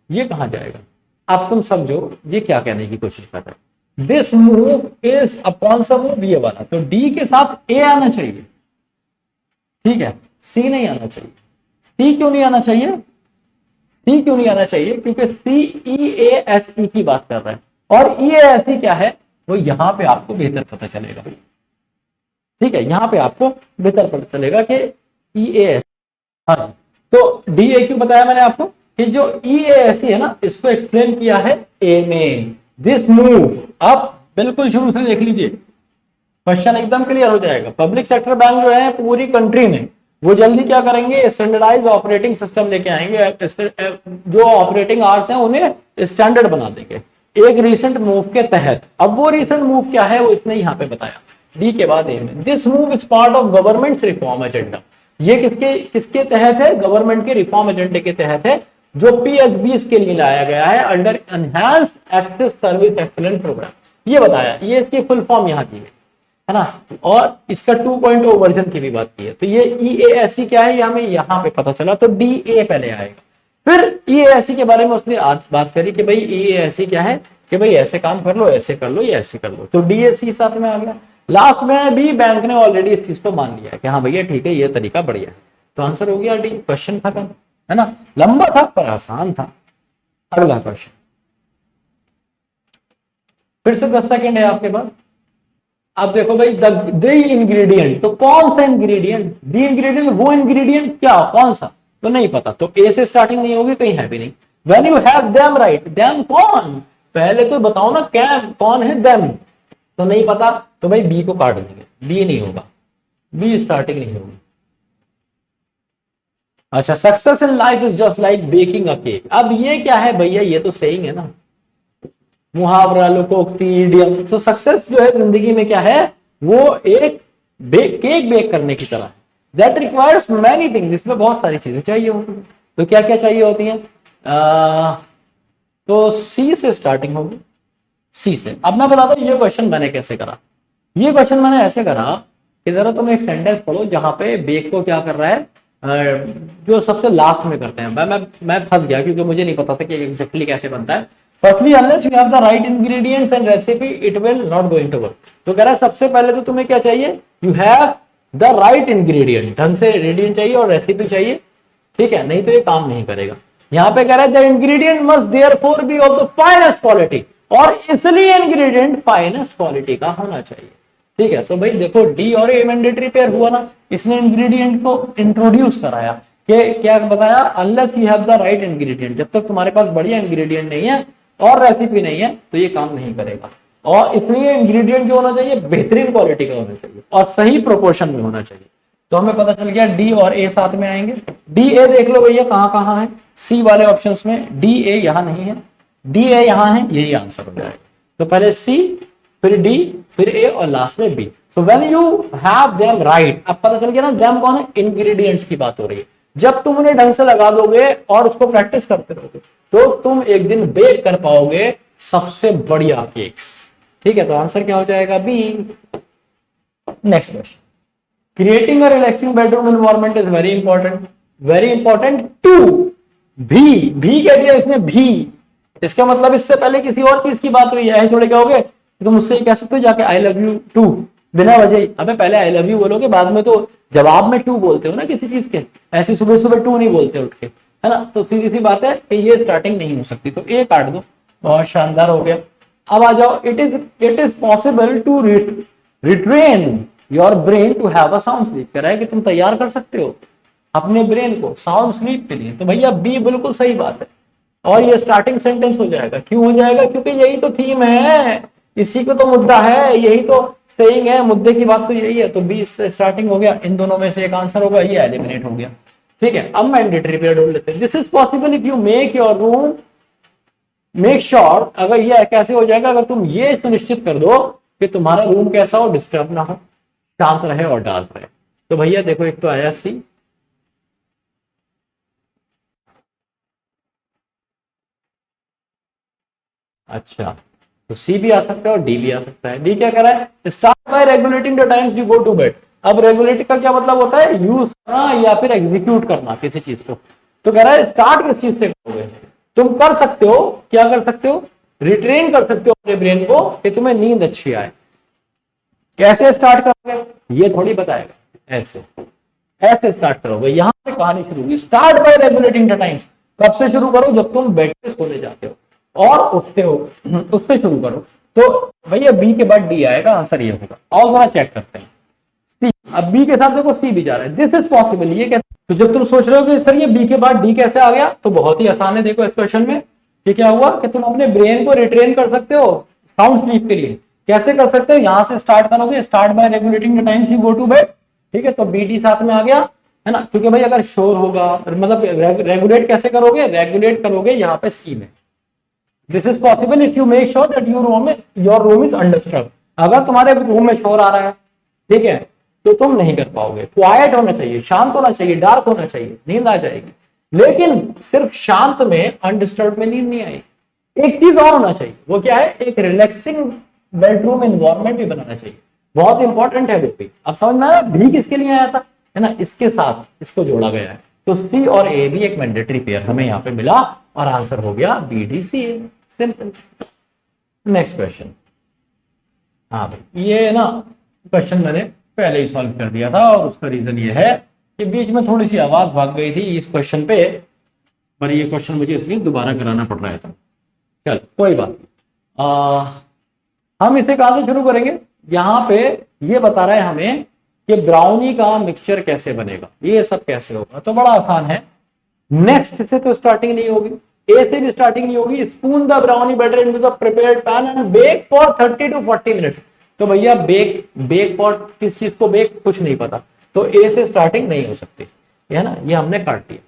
ये कहां जाएगा, अब तुम समझो ये क्या कहने की कोशिश कर रहे हैं। दिस मूव इज, अब कौन सा मूव, ये वाला, तो डी के साथ ए आना चाहिए, ठीक है, सी नहीं आना चाहिए। सी क्यों नहीं आना चाहिए, सी क्यों नहीं आना चाहिए, क्योंकि सी ई ए एस ई की बात कर रहा है, और ई ए एस ई क्या है वो यहां पे आपको बेहतर पता चलेगा, ठीक है, यहां पे आपको बेहतर पता चलेगा कि ई ए एस। हाँ, तो डी ए क्यों बताया मैंने आपको कि जो ई ए एस ई है ना, इसको एक्सप्लेन किया है ए में, दिस मूव। आप बिल्कुल शुरू से देख लीजिए, क्वेश्चन एकदम क्लियर हो जाएगा। पब्लिक सेक्टर बैंक जो है पूरी कंट्री में, वो जल्दी क्या करेंगे, स्टैंडर्डाइज ऑपरेटिंग सिस्टम लेके आएंगे, जो ऑपरेटिंग आवर्स हैं उन्हें स्टैंडर्ड बना देंगे एक रीसेंट मूव के तहत। अब वो रीसेंट मूव क्या है वो इसने यहाँ पे बताया डी के बाद ए में, this move is part of government reform agenda. ये किसके किसके तहत है, गवर्नमेंट के रिफॉर्म एजेंडे के तहत है, जो पीएसबी के लिए लाया गया है, under enhanced access service excellent programme. ये बताया, ये इसकी फुल फॉर्म यहाँ दी गई है ना, और इसका 2.0 वर्जन की भी बात की है। तो ये EASE क्या है, ये हमें यहाँ पे पता चला, तो DA पहले आएगा। फिर EASE के बारे में उसने बात करी कि भाई EASE क्या है, कि भाई ऐसे काम कर लो, ऐसे कर लो, या ऐसे कर लो, तो DAC साथ में आ गया। लास्ट में भी बैंक ने ऑलरेडी इस चीज को मान लिया है कि हाँ भैया ठीक है, ये तरीका बढ़िया है, तो आंसर हो गया डी, क्वेश्चन खत्म, है ना, लंबा था पर आसान था। अगला क्वेश्चन फिर से 10 सेकेंड है आपके पास। अब देखो भाई, द इंग्रेडिएंट, तो कौन सा इंग्रेडिएंट, दी इंग्रेडिएंट, वो इंग्रेडिएंट क्या, कौन सा, तो नहीं पता, तो ए से स्टार्टिंग नहीं होगी, कहीं है भी नहीं। When you have them right, them कौन, पहले तो बताओ ना क्या कौन है देम, तो नहीं पता, तो भाई बी को काट देंगे, बी नहीं होगा, बी स्टार्टिंग नहीं होगी। अच्छा, success in life is just like baking a cake, अब ये क्या है भैया, ये तो सेइंग है ना, मुहावरा, लोकोक्ति, इडियम। तो सक्सेस जो है जिंदगी में क्या है, वो एक केक बेक करने की तरह है, दैट रिक्वायर्स मैनी थिंग्स, इसमें बहुत सारी चीजें चाहिए होती हैं। तो क्या क्या चाहिए होती हैं, तो सी से स्टार्टिंग होगी, सी से। अब मैं बताता हूं ये क्वेश्चन मैंने कैसे करा। ये क्वेश्चन मैंने ऐसे करा कि जरा तुम एक सेंटेंस पढ़ो जहां पे बेक को क्या कर रहा है, जो सबसे लास्ट में करते हैं। मैं फंस गया क्योंकि मुझे नहीं पता था कि एग्जैक्टली कैसे बनता है। Firstly, unless you have the right ingredients and recipe it will not going to work. तो कह रहा है सबसे पहले तो तुम्हें क्या चाहिए, you have the right ingredient, ढंग से इंग्रेडिएंट चाहिए और रेसिपी चाहिए, ठीक है, नहीं तो ये काम नहीं करेगा। यहां पे कह रहा है the ingredient must therefore be of the finest quality, और इसलिए इंग्रेडिएंट फाइनेस्ट क्वालिटी का होना चाहिए, ठीक है। तो भाई देखो, डी और ए मैंडेटरी पेयर हुआ ना, इसने इंग्रेडिएंट को इंट्रोड्यूस कराया कि क्या बताया, unless you have the right ingredient, जब तक तुम्हारे पास बढ़िया इंग्रेडिएंट नहीं है और रेसिपी नहीं है तो ये काम नहीं करेगा। और इसलिए इंग्रेडिएंट जो होना चाहिए बेहतरीन क्वालिटी का होना चाहिए और सही प्रोपोर्शन में होना चाहिए। तो हमें पता चल गया डी और ए साथ में आएंगे। डी ए देख लो भैया कहां कहां है, सी वाले ऑप्शंस में डी ए यहां नहीं है, डी ए यहां है, यही आंसर हो जाएगा। तो पहले सी, फिर डी, फिर ए और लास्ट में B. So when you have them right, अब पता चल गया ना देम कौन है, इंग्रेडिएंट्स की बात हो रही है। जब तुम उन्हें ढंग से लगा दोगे और उसको प्रैक्टिस करते रहोगे तो तुम एक दिन बेक कर पाओगे सबसे बढ़िया केक्स, ठीक है। तो आंसर क्या हो जाएगा, B. Next question, creating a relaxing bedroom environment is very important to भी कह दिया इसने, भी, इसका मतलब इससे पहले किसी और चीज की बात हुई है, थोड़े क्या हो गए, तुम मुझसे कह सकते हो जाके आई लव यू टू, बिना वजह। अबे पहले आई लव यू बोलोगे, बाद में तो जवाब में टू बोलते हो ना किसी चीज के, ऐसे सुबह सुबह टू नहीं बोलते उठ के, है ना। तो सीधी सी बात है कि ये स्टार्टिंग नहीं हो सकती, तो ए काट दो, बहुत शानदार हो गया। अब आ जाओ, it is possible to retrain your brain to have a sound sleep, कह रहा है कि तुम तैयार कर सकते हो अपने ब्रेन को साउंड स्लीप के लिए। तो भैया बी बिल्कुल सही बात है, और ये स्टार्टिंग सेंटेंस हो जाएगा। क्यों हो जाएगा, क्योंकि यही तो थीम है, इसी को तो मुद्दा है, यही तो सेइंग है, मुद्दे की बात तो यही है। तो बी से स्टार्टिंग हो गया, इन दोनों में से एक आंसर होगा, ये एलिमिनेट हो गया, ठीक है। अब मैंडेटरी पीरियड ढूंढ लेते हैं। This is possible if you make your room, make sure, अगर ये कैसे हो जाएगा, अगर तुम ये सुनिश्चित कर दो कि तुम्हारा रूम कैसा हो, डिस्टर्ब ना हो, शांत रहे और डार्क रहे। तो भैया देखो, एक तो आया सी, अच्छा, तो सी भी आ सकता है और डी भी आ सकता है। डी क्या कर रहा है, start by regulating the times you go to bed. अब रेगुलेट का क्या मतलब होता है, यूज करना या फिर एग्जीक्यूट करना किसी चीज को। तो कह रहा है स्टार्ट किस चीज से करोगे, तुम कर सकते हो, क्या कर सकते हो, रिट्रेन कर सकते हो अपने ब्रेन को कि तुम्हें नींद अच्छी आए। कैसे स्टार्ट करोगे ये थोड़ी बताएगा, ऐसे ऐसे स्टार्ट करोगे, यहां से कहानी शुरू होगी। Start by regulating the times. कब से शुरू करो, जब तुम बेड पे सोने जाते हो और उठते हो, उससे शुरू करो। तो भैया बी के बाद डी आएगा, आंसर ये होगा। और थोड़ा चेक करते हैं सी। अब बी के साथ देखो सी भी जा रहा है, दिस इज पॉसिबल, ये कैसे? तो जब तुम सोच रहे हो कि सर ये बी के बाद डी कैसे आ गया, तो बहुत ही आसान है। देखो इस क्वेश्चन में कि क्या हुआ कि तुम अपने ब्रेन को रिट्रेन कर सकते हो साउंड स्लीप के लिए। कैसे कर सकते हो, यहां से स्टार्ट करोगे, start by regulating the times you go to bed, ठीक है। तो बी डी साथ में आ गया, है ना, क्योंकि भाई अगर शोर होगा, मतलब रेगुलेट कैसे करोगे, रेगुलेट करोगे यहाँ पे सी में। This is possible if you make sure that your room is undisturbed. अगर तुम्हारे रूम में शोर आ रहा है, ठीक है, तो तुम नहीं कर पाओगे। क्वाइट होना चाहिए, शांत होना चाहिए, डार्क होना चाहिए, नींद आ जाएगी। लेकिन सिर्फ शांत में, अनडिस्टर्ब में नींद नहीं आएगी। एक चीज और होना चाहिए, वो क्या है, एक रिलैक्सिंग बेडरूम एनवायरनमेंट भी बनाना चाहिए, बहुत इंपॉर्टेंट है वो भी। अब समझ में आया भी किसके लिए आया था, है ना, इसके साथ इसको जोड़ा गया है। तो सी और ए भी एक मैंडेटरी पेयर हमें यहाँ पे मिला और आंसर हो गया बी डी सी ए, सिंपल। Next question. हाँ भाई ये ना क्वेश्चन मैंने पहले ही सॉल्व कर दिया था और उसका रीजन ये है कि बीच में थोड़ी सी आवाज भाग गई थी इस क्वेश्चन पे, पर ये क्वेश्चन मुझे इसलिए दोबारा कराना पड़ रहा था। चल कोई बात नहीं, हम इसे कहां से शुरू करेंगे। यहां पे ये बता रहा है हमें कि ब्राउनी का मिक्सचर कैसे बनेगा, ये सब कैसे होगा, तो बड़ा आसान है। नेक्स्ट से तो स्टार्टिंग नहीं होगी, ए से भी स्टार्टिंग नहीं होगी। Spoon the brownie batter into the prepared pan and bake for 30 to 40 minutes. तो भैया बेक फॉर किस चीज को बेक, कुछ नहीं पता, तो ए से स्टार्टिंग नहीं हो सकती, है ना, ये हमने काट दिया।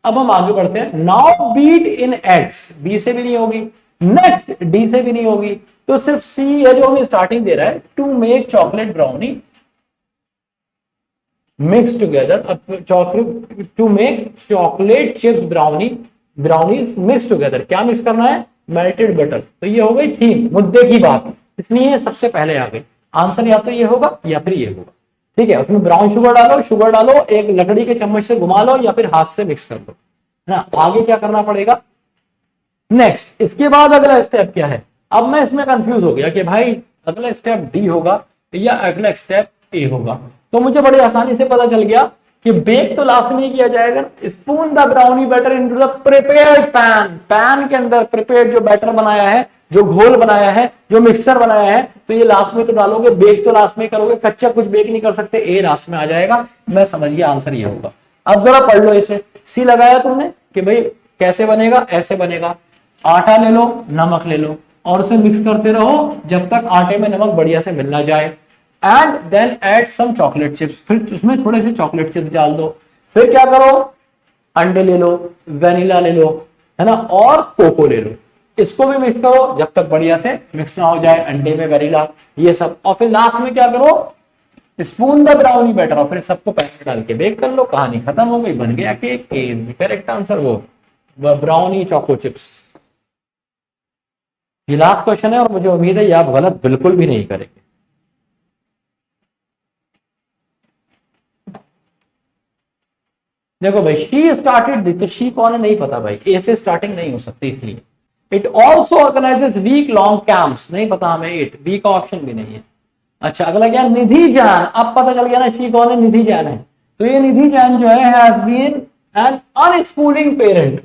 अब हम आगे बढ़ते हैं। नाउ बीट इन एग्स, बी से भी नहीं होगी, नेक्स्ट डी से भी नहीं होगी, तो सिर्फ सी है जो हमें स्टार्टिंग दे रहा है। To make chocolate brownie mix together, to make chocolate chips brownies mix together. क्या मिक्स करना है, मेल्टेड बटर। तो ये हो गई थीम, मुद्दे की बात, इसलिए सबसे पहले आ गई। आंसर या तो ये होगा या फिर ये होगा, ठीक है। उसमें ब्राउन शुगर डालो, एक लकड़ी के चम्मच से घुमा लो या फिर हाथ से मिक्स कर लो, है ना। आगे क्या करना पड़ेगा, नेक्स्ट इसके बाद अगला स्टेप क्या है। अब मैं इसमें कंफ्यूज हो गया कि भाई अगला स्टेप डी होगा या अगला स्टेप ए होगा। तो मुझे बड़ी आसानी से पता चल गया कि बेक तो लास्ट में ही किया जाएगा। Spoon the brownie batter into the prepared pan, pan के अंदर प्रिपेयर्ड जो बैटर बनाया है, जो घोल बनाया है, जो मिक्सचर बनाया है, तो ये लास्ट में तो डालोगे, बेक तो लास्ट में करोगे, कच्चा कुछ बेक नहीं कर सकते, ए लास्ट में आ जाएगा। मैं समझ गया आंसर ये होगा। अब जरा पढ़ लो इसे, सी लगाया तुमने कि भाई कैसे बनेगा, ऐसे बनेगा। आटा ले लो, नमक ले लो और उसे मिक्स करते रहो जब तक आटे में नमक बढ़िया से मिल ना जाए। And then add some chocolate chips, फिर उसमें थोड़े से चॉकलेट चिप्स डाल दो। फिर क्या करो, अंडे ले लो, वेनिला ले लो, है ना, और कोको ले लो, इसको भी मिक्स करो जब तक बढ़िया से मिक्स ना हो जाए, अंडे में वेनिला ये सब। और फिर लास्ट में क्या करो, स्पून द ब्राउनी बैटर, और फिर सबको पैन में डाल के बेक कर लो। कहानी खत्म हो गई, बन गया केक। करेक्ट आंसर वो ब्राउनी चोको चिप्स। ये लास्ट क्वेश्चन है और मुझे उम्मीद है ये आप गलत बिल्कुल भी नहीं करेंगे। देखो भाई शी स्टार्टेड, तो शी कौन है नहीं पता भाई, ए से स्टार्टिंग नहीं हो सकती इसलिए। It also organises week long camps, नहीं पता हमें, इट बी का ऑप्शन भी नहीं है। अच्छा अगला क्या, निधि जैन। अब पता चल गया ना शी कौन है, निधि जैन है। तो ये निधि जैन जो है has been an unschooling parent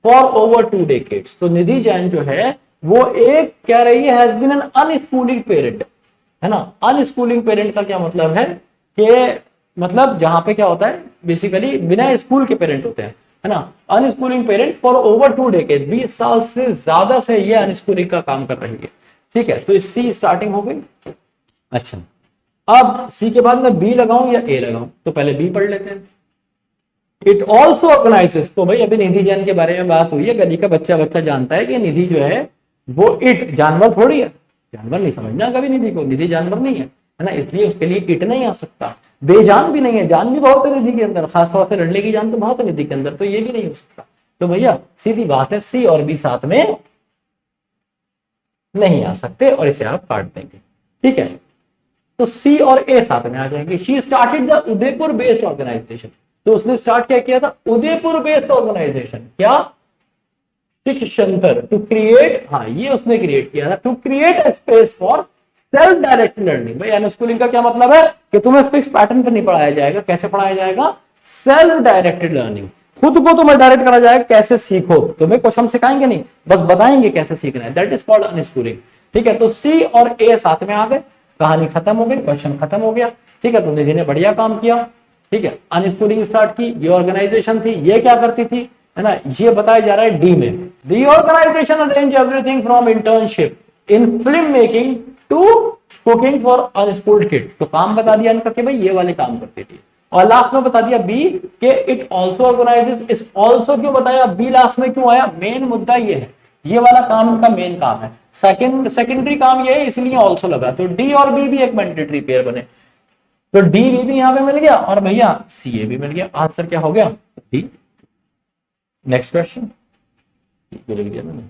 for over 2 decades। तो निधि जैन जो है वो एक कह रही है has been an unschooling parent, है ना। अनस्कूलिंग पेरेंट का क्या मतलब है कि मतलब जहां पे क्या होता है बेसिकली बिना स्कूल के पेरेंट होते हैं, है ना। Unschooling parent for over 2 decades, 20 साल से ज्यादा से ये अनस्कूलिंग का काम कर रही है, ठीक है। तो इससी स्टार्टिंग हो गई। अच्छा अब सी के बाद मैं बी लगाऊं या ए लगाऊं, तो पहले बी पढ़ लेते हैं। इट ऑल्सो ऑर्गेनाइजेस, तो भाई अभी निधि जैन के बारे में बात हुई है, गली का बच्चा जानता है कि निधि जो है वो इट जानवर थोड़ी है, जानवर नहीं समझना कभी निधि को, निधि जानवर नहीं है ना, इसलिए उसके लिए इट नहीं आ सकता। बेजान भी नहीं है, जान भी बहुत है निधि के अंदर, खासतौर से लड़ने की जान तो बहुत है निधि के अंदर, तो ये भी नहीं हो सकता। तो भैया सीधी बात है सी और बी साथ में नहीं आ सकते और इसे आप काट देंगे, ठीक है। तो सी और ए साथ में आ जाएंगे। She started the Udaipur based organisation, तो उसने स्टार्ट क्या किया था, उदयपुर बेस्ड ऑर्गेनाइजेशन। क्या शिक्षांतर, टू क्रिएट, हाँ ये उसने क्रिएट किया था, to create space for self directed learning. भाई अनस्कूलिंग का क्या मतलब है कि तुम्हें फिक्स पैटर्न पर नहीं पढ़ाया जाएगा। कैसे पढ़ाया जाएगा? सेल्फ डायरेक्टेड लर्निंग, खुद को तुम्हें डायरेक्ट करा जाएगा, कैसे सीखो। तुम्हें कुछ हम सिखाएंगे नहीं, बस बताएंगे कैसे सीखना है, दैट इज कॉल्ड अनस्कूलिंग। ठीक है, तो सी और ए साथ में आ गए, कहानी खत्म हो गई, क्वेश्चन खत्म हो गया। ठीक है, तो निधि ने बढ़िया काम किया। ठीक है, अनस्कूलिंग स्टार्ट की, ये ऑर्गेनाइजेशन थी, ये क्या करती थी, है ना, ये बताया जा रहा है डी में। The organisation arrange everything from internship in film making to cooking for unschooled kids. तो काम बता दिया इनका कि भाई ये वाले काम करती थी। और लास्ट में बता दिया बी के इट ऑल्सो ऑर्गेनाइजेस। इस ऑल्सो क्यों बताया, बी लास्ट में क्यों आया, मेन मुद्दा ये है, ये वाला काम इनका मेन काम है। सेकेंडरी काम ये है, इसलिए ऑल्सो लगा। तो डी और बी भी एक मैंडेटरी पेयर बने, तो डी भी यहां पे मिल गया और भैया सी ए भी मिल गया। आंसर क्या हो गया? डी। नेक्स्ट क्वेश्चन लिख दिया मैंने।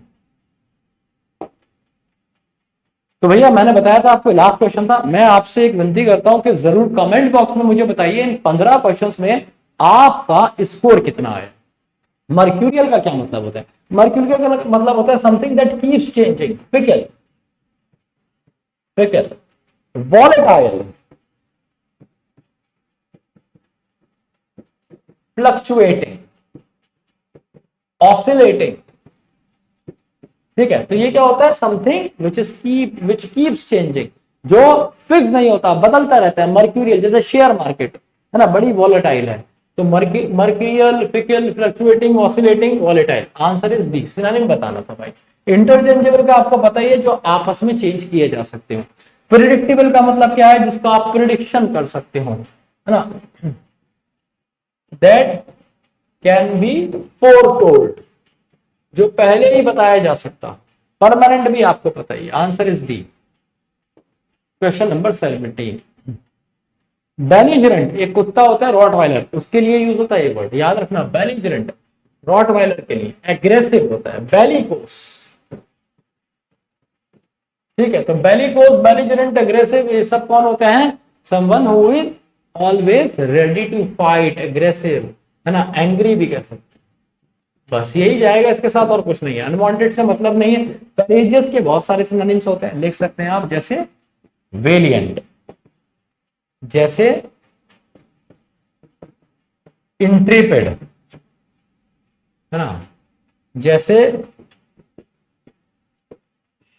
तो भैया मैंने बताया था आपको, लास्ट क्वेश्चन था। मैं आपसे एक विनती करता हूं कि जरूर कमेंट बॉक्स में मुझे बताइए इन 15 क्वेश्चंस में आपका स्कोर कितना है। मर्क्यूरियल का क्या मतलब होता है? मर्क्यूरियल का मतलब होता है something that keeps changing, fickle, fickle, volatile, fluctuating, oscillating. ठीक है, तो ये क्या होता है? समथिंग विच कीप्स चेंजिंग, जो फिक्स नहीं होता, बदलता रहता है। मर्क्यूरियल जैसे शेयर मार्केट है ना, बड़ी वॉलेटाइल है। तो mercurial, fickle, fluctuating, oscillating, volatile. Answer is D. Synonym बताना था भाई। इंटरचेंजेबल का आपको पता ही है, जो आपस में चेंज किए जा सकते हो। प्रिडिक्टेबल का मतलब क्या है? जिसका आप प्रिडिक्शन कर सकते हो, है ना, दैट कैन बी फोरटोल्ड, जो पहले ही बताया जा सकता। परमानेंट भी आपको पता ही। Answer is D. Question number 17। Belligerent एक कुत्ता होता है, रॉटवाइलर, उसके लिए यूज होता है ये वर्ड, याद रखना। बेलिजरेंट रॉटवाइलर के लिए। एग्रेसिव होता है बेलिकोस। ठीक है, तो बेलिकोस, बेलिजरेंट, एग्रेसिव, ये सब कौन होते हैं? Someone who is always ready to fight, aggressive, है ना, एंग्री भी कह सकते। बस यही जाएगा इसके साथ, और कुछ नहीं है। अनवांटेड से मतलब नहीं है। करेजियस के बहुत सारे सिनोनिम्स होते हैं, लिख सकते हैं आप, जैसे वेलिएंट, जैसे इंट्रेपिड, है ना, जैसे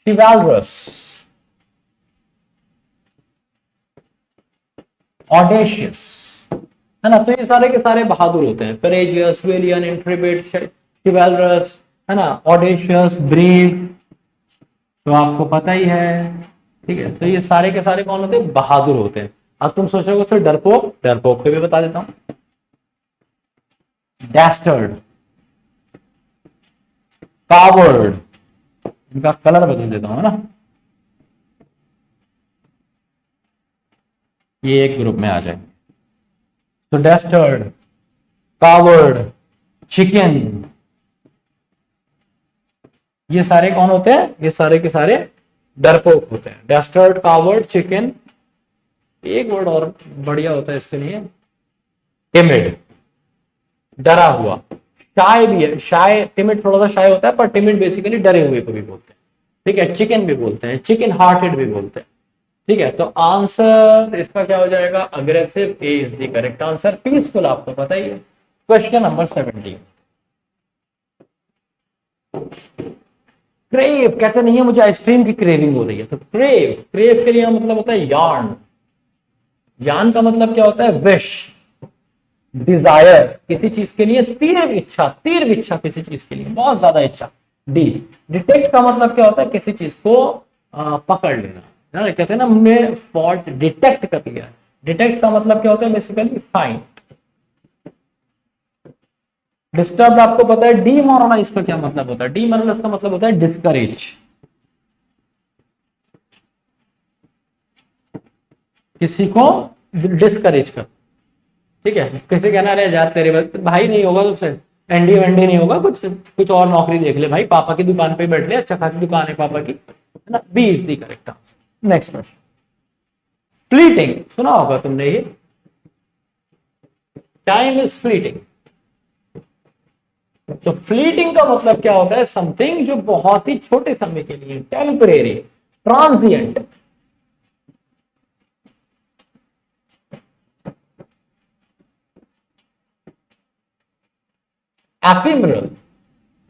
शिवालरस, ऑडेशियस, है ना। तो ये सारे के सारे बहादुर होते हैं। करेजियस, वेलियन, इंट्रेपिड, शिवालरस, है ना, ऑडेशियस, ब्रेव, तो आपको पता ही है। ठीक है, तो ये सारे के सारे कौन होते हैं? बहादुर होते हैं। अब तुम सोच रहे हो सर डरपोक, डरपोक पे भी बता देता हूं। डैस्टर्ड, कावर्ड, इनका कलर बदल देता हूं, है ना, ये एक ग्रुप में आ जाए। तो डैस्टर्ड, कावर्ड, चिकन, ये सारे कौन होते हैं? ये सारे के सारे डरपोक होते हैं। डैस्टर्ड, कावर्ड, चिकन। एक वर्ड और बढ़िया होता है इसके लिए, टिमिड, डरा हुआ। शाय भी है, शाय, टिमिड थोड़ा सा शाय होता है, पर टिमिड बेसिकली डरे हुए को भी बोलते हैं। ठीक है, चिकन भी बोलते हैं, चिकन हार्टेड भी बोलते हैं। ठीक है, तो आंसर इसका क्या हो जाएगा? Aggressive is the correct answer. Peaceful आपको पता ही है। Question number 17। क्रेव, कहते नहीं है मुझे आइसक्रीम की क्रेविंग हो रही है, तो क्रेव, क्रेव के लिए मतलब होता है यार्न। यार्न का मतलब क्या होता है? विश, डिजायर, किसी चीज के लिए तीव्र इच्छा, तीव्र इच्छा किसी चीज के लिए, बहुत ज्यादा इच्छा। डी। डिटेक्ट का मतलब क्या होता है? किसी चीज को पकड़ लेना, कहते हैं ना हमने फॉल्ट डिटेक्ट कर लिया। डिटेक्ट का मतलब क्या होता है? Basically find. डिस्टर्ब आपको पता है। डीमोरलाइज का क्या मतलब होता है? डीमोरलाइज का मतलब होता है डिस्करेज, किसी को डिस्करेज कर। ठीक है, किसी कहना रहे जा तेरे भाई नहीं होगा तुझसे, एनडी वेंडी नहीं होगा, कुछ और नौकरी देख ले भाई, पापा की दुकान पे बैठ ले, अच्छा खासी दुकान है पापा की, है ना। B is the correct answer. Next question. Fleeting सुना होगा तुमने ये। टाइम इज फ्लीटिंग, तो फ्लीटिंग का मतलब क्या होता है, समथिंग जो बहुत ही छोटे समय के लिए, टेम्परेरी, ट्रांजिएंट। एफिमरल,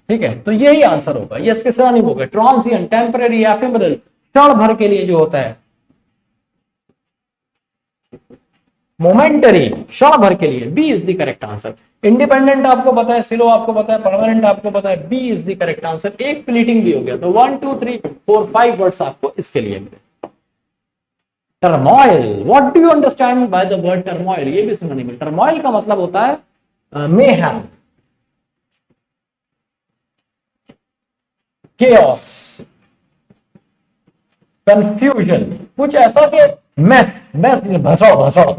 ठीक है, तो यही आंसर होगा, ये इसके सिनोनिम हो गए, ट्रांजिएंट, टेम्परेरी, एफिमरल, क्षण भर के लिए जो होता है, मोमेंटरी, क्षण भर के लिए। B is the correct answer. Independent आपको पता है, सिलो आपको पता है, परमानेंट आपको पता है, B is the correct answer. एक फ्लीटिंग भी हो गया, तो 1 2 3 4 5 वर्ड्स आपको इसके लिए मिले। Turmoil, what do you understand by the word turmoil? ये भी सिनोनिम है। टर्मोइल का मतलब होता है मेहम, केओस, कंफ्यूजन, कुछ ऐसा कि मेस, मेस भसड़ भसड़।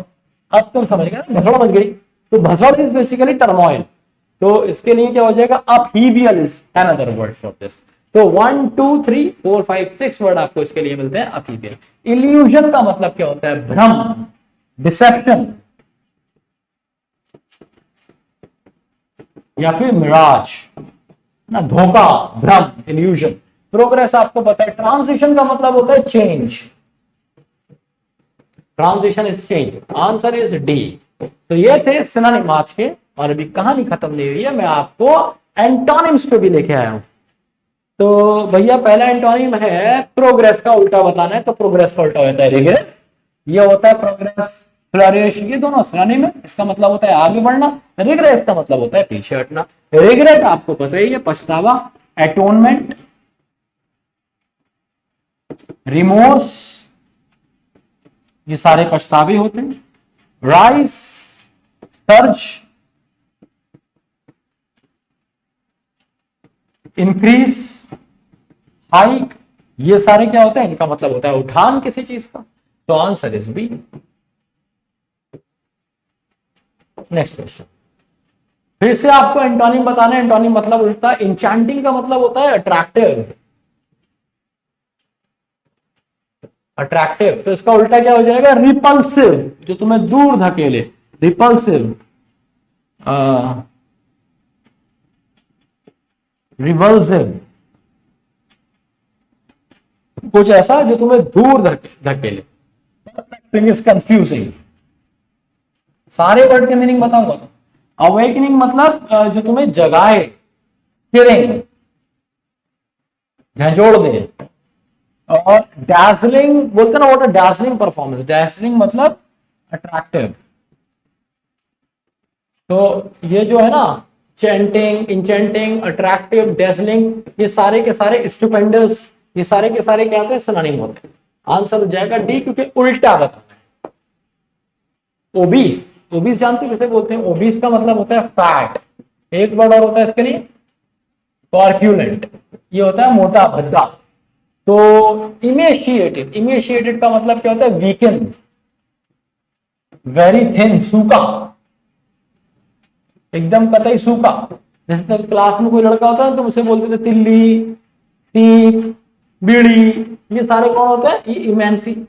अब तुम समझ गए ना, भसड़ मच गई, तो भसड़ इज बेसिकली टर्मोइल। तो इसके लिए क्या हो जाएगा, upheaval is another word for this. तो 1 2 3 4 5 6 वर्ड आपको इसके लिए मिलते हैं, अपहीवियल। इल्यूजन का मतलब क्या होता है, भ्रम, डिसेप्शन, या फिर मिराज ना, धोखा, भ्रम, इल्यूजन। प्रोग्रेस आपको पता है। ट्रांजिशन का मतलब होता है change, transition is change. Answer is D. तो ये थे सिनोनिम आज के, और अभी कहानी खत्म नहीं हुई है, मैं आपको एंटोनिम्स पे भी लेके आया हूं। तो भैया पहला एंटोनिम है प्रोग्रेस का उल्टा बताना है, तो प्रोग्रेस का उल्टा होता है रिग्रेस, ये होता है प्रोग्रेस, फ्लरिश, ये दोनों सिनोनिम है। इसका मतलब होता है आगे बढ़ना, रिग्रेस का मतलब होता है पीछे हटना। रिग्रेट आपको पता है, ये पछतावा, एटोनमेंट, रिमोर्स, ये सारे पछतावे होते हैं। राइस, सर्ज, इंक्रीज, हाइक, ये सारे क्या होते हैं, इनका मतलब होता है उठान किसी चीज का। तो answer is B. Next question, फिर से आपको एंटोनिम बताना है। एंटोनिम मतलब उल्टा। इंचैंटिंग का मतलब होता है अट्रैक्टिव, अट्रैक्टिव, तो इसका उल्टा क्या हो जाएगा, रिपल्सिव, जो तुम्हें दूर धकेले, रिपल्सिव, रिवल्सिव, कुछ ऐसा जो तुम्हें दूर धकेले। Perplexing is confusing. सारे वर्ड के मीनिंग बताऊंगा तो। अवेकनिंग मतलब जो तुम्हें जगाए, स्टिरिंग, झंझोड़ दे। और डैजलिंग बोलते ना, what a dazzling performance, dazzling मतलब अट्रैक्टिव। तो ये जो है ना, चैंटिंग, इंचेंटिंग, अट्रैक्टिव, डैजलिंग, ये सारे के सारे, स्टुपेंडस, ये सारे के सारे क्या होते हैं, सिनोनिम होते हैं। आंसर हो जाएगा डी, क्योंकि उल्टा बताना है। ओबीस, ओबीस जानते हो किसे बोलते हैं? ओबीस का मतलब होता है फैट। एक वर्ड और होता है इसके लिए, कॉर्क्यूलेंट, ये होता है मोटा भद्दा। तो इमेशिएटेड, इमेशिएटेड का मतलब क्या होता है, वीकन, वेरी थिन, सूखा, एकदम कतई सूखा। जैसे तो क्लास में कोई लड़का होता है तो उसे बोलते थे तिल्ली, सीख, बीड़ी, ये सारे कौन होते हैं,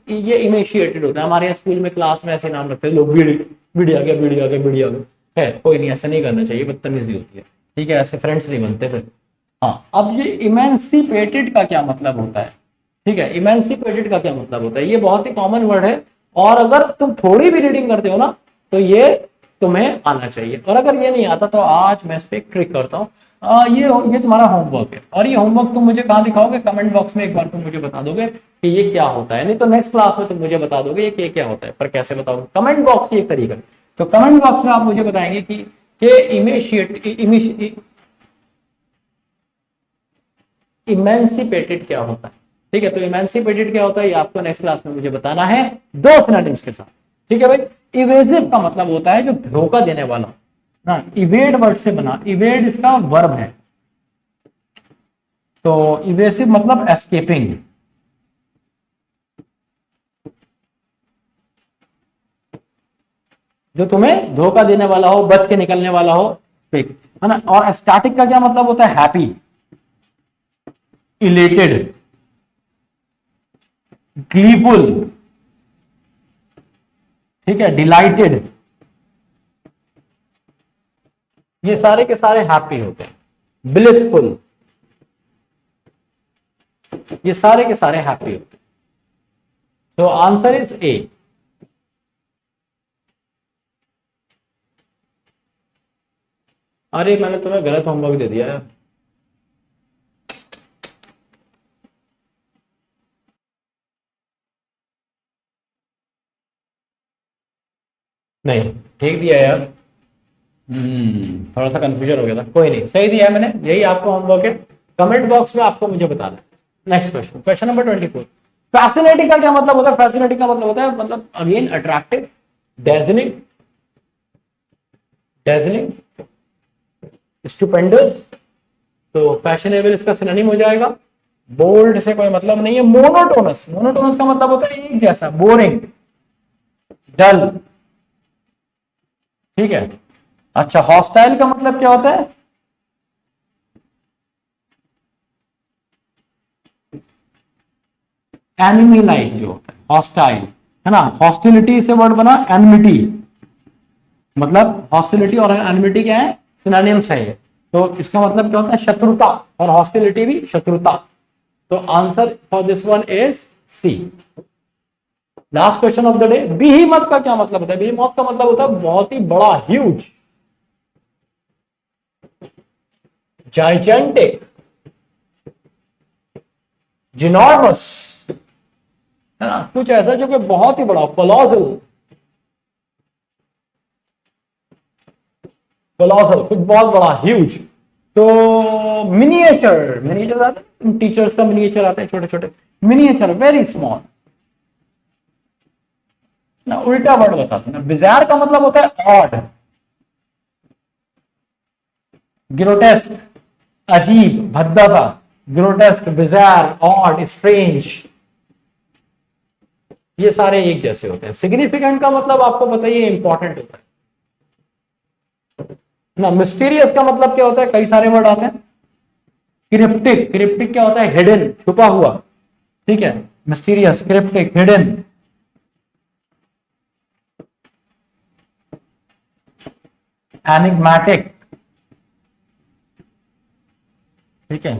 ये इमेशिएटेड होता है। हमारे यहाँ स्कूल में क्लास में ऐसे नाम रखते हैं लोग, बीड़ी, बीड़ी आ गया, बीड़ी आ गया, बीड़ी आ गया। है कोई नहीं, ऐसा नहीं करना चाहिए, बदतमीजी होती है, ठीक है, ऐसे फ्रेंड्स नहीं बनते फिर। हाँ, अब ये इमेंसिपेटेड का क्या मतलब होता है, ठीक है, इमेंसिपेटेड का क्या मतलब होता है, ये बहुत ही कॉमन वर्ड है, और अगर तुम थोड़ी भी रीडिंग करते हो ना तो ये तुम्हें आना चाहिए। और अगर ये नहीं आता तो आज मैं इस पे ट्रिक करता हूँ। ये तुम्हारा होमवर्क है, और ये होमवर्क तुम मुझे कहाँ दिखाओगे, कमेंट बॉक्स में एक बार तुम मुझे बता दोगे कि ये क्या होता है, नहीं तो नेक्स्ट क्लास में तुम मुझे बता दोगे ये क्या होता है। पर कैसे बताओगे, कमेंट बॉक्स ही एक तरीका है। तो कमेंट बॉक्स में आप मुझे बताएंगे कि इमेंसिपेटेड क्या होता है, ठीक है। तो इमेंसिपेटेड क्या होता है, ये आपको नेक्स्ट क्लास में मुझे बताना है, दो सिनोनिम्स के साथ, ठीक है भाई। इवेसिव का मतलब होता है जो धोखा देने वाला ना, इवेड वर्ड से बना, इवेड इसका वर्ब है। तो इवेसिव मतलब एस्केपिंग, जो तुम्हें धोखा देने वाला हो, बच के निकलने वाला हो, है ना। और स्टैटिक का क्या मतलब होता है, हैप्पी, इलेटेड, ग्लीफुल, ठीक है, डिलाइटेड, ये सारे के सारे हैप्पी होते हैं। ब्लिसफुल, ये सारे के सारे हैप्पी होते हैं। तो आंसर इज ए। अरे मैंने तुम्हें गलत होमवर्क दे दिया है। नहीं ठीक दिया यार। थोड़ा सा कंफ्यूजन हो गया था, कोई नहीं, सही दिया है मैंने, यही आपको होमवर्क है। कमेंट बॉक्स में आपको मुझे बताना। Next question, question number 24। Fascinating का क्या मतलब होता है? फैसिनेटिंग का मतलब होता है, मतलब अगेन अट्रैक्टिव, डेजनिंग, डेजनिंग, स्टुपेंडस। तो फैशनेबल इसका सिनोनिम हो जाएगा। बोल्ड से कोई मतलब नहीं है। मोनोटोनस, मोनोटोनस का मतलब होता है एक जैसा, बोरिंग, डल, ठीक है। अच्छा, हॉस्टाइल का मतलब क्या होता है? एनिमी लाइक जो होता है, हॉस्टाइल, है ना। हॉस्टिलिटी से वर्ड बना एनिमिटी, मतलब हॉस्टिलिटी और एनिमिटी क्या है? सिनोनिम्स है ये। तो इसका मतलब क्या होता है? शत्रुता, और हॉस्टिलिटी भी शत्रुता। तो answer for this one is C. Last question of the day, behemoth का क्या मतलब होता है? बीहीमथ का मतलब होता है बहुत ही बड़ा, ह्यूज, जाइजेंटिक, जिनॉर्मस, है ना, कुछ ऐसा जो कि बहुत ही बड़ा, कोलोसल, कोलोसल, कुछ बहुत बड़ा, ह्यूज। तो मिनिएचर, मिनिएचर आता है, टीचर्स का मिनिएचर आता है, छोटे छोटे मिनिएचर, वेरी स्मॉल ना। उल्टा वर्ड बताते हैं ना। बिजार का मतलब होता है ऑड, ग्रोटेस्क, अजीब, भद्दा सा, ग्रोटेस्क, बिजार, ऑड, स्ट्रेंज, ये सारे एक जैसे होते हैं। सिग्निफिकेंट का मतलब आपको बताइए, इंपॉर्टेंट होता है ना। मिस्टीरियस का मतलब क्या होता है? कई सारे वर्ड आते हैं। क्रिप्टिक, क्रिप्टिक क्या होता है? हिडन, छुपा हुआ, ठीक है। Mysterious, cryptic, hidden. एनिग्मेटिक, ठीक है।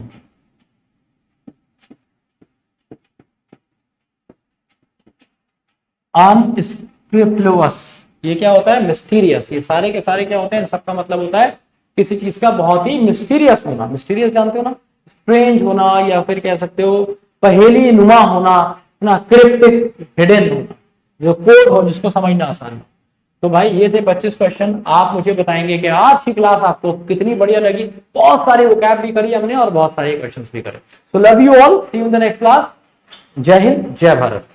अनस्क्रिप्टुलस, ये क्या होता है? मिस्टीरियस। ये सारे के सारे क्या होते हैं? इन सबका मतलब होता है किसी चीज का बहुत ही मिस्टीरियस होना। मिस्टीरियस जानते हो ना? स्ट्रेंज होना, या फिर कह सकते हो पहेली नुमा होना, है ना। क्रिप्टिक, हिडन होना, जो कोड हो, जिसको समझना आसान हो। तो भाई ये थे 25 क्वेश्चन। आप मुझे बताएंगे कि आज की क्लास आपको कितनी बढ़िया लगी। बहुत सारे वोकैब भी करी हमने और बहुत सारे क्वेश्चंस भी करे। So love you all, see you in the next class. जय हिंद, जय भारत।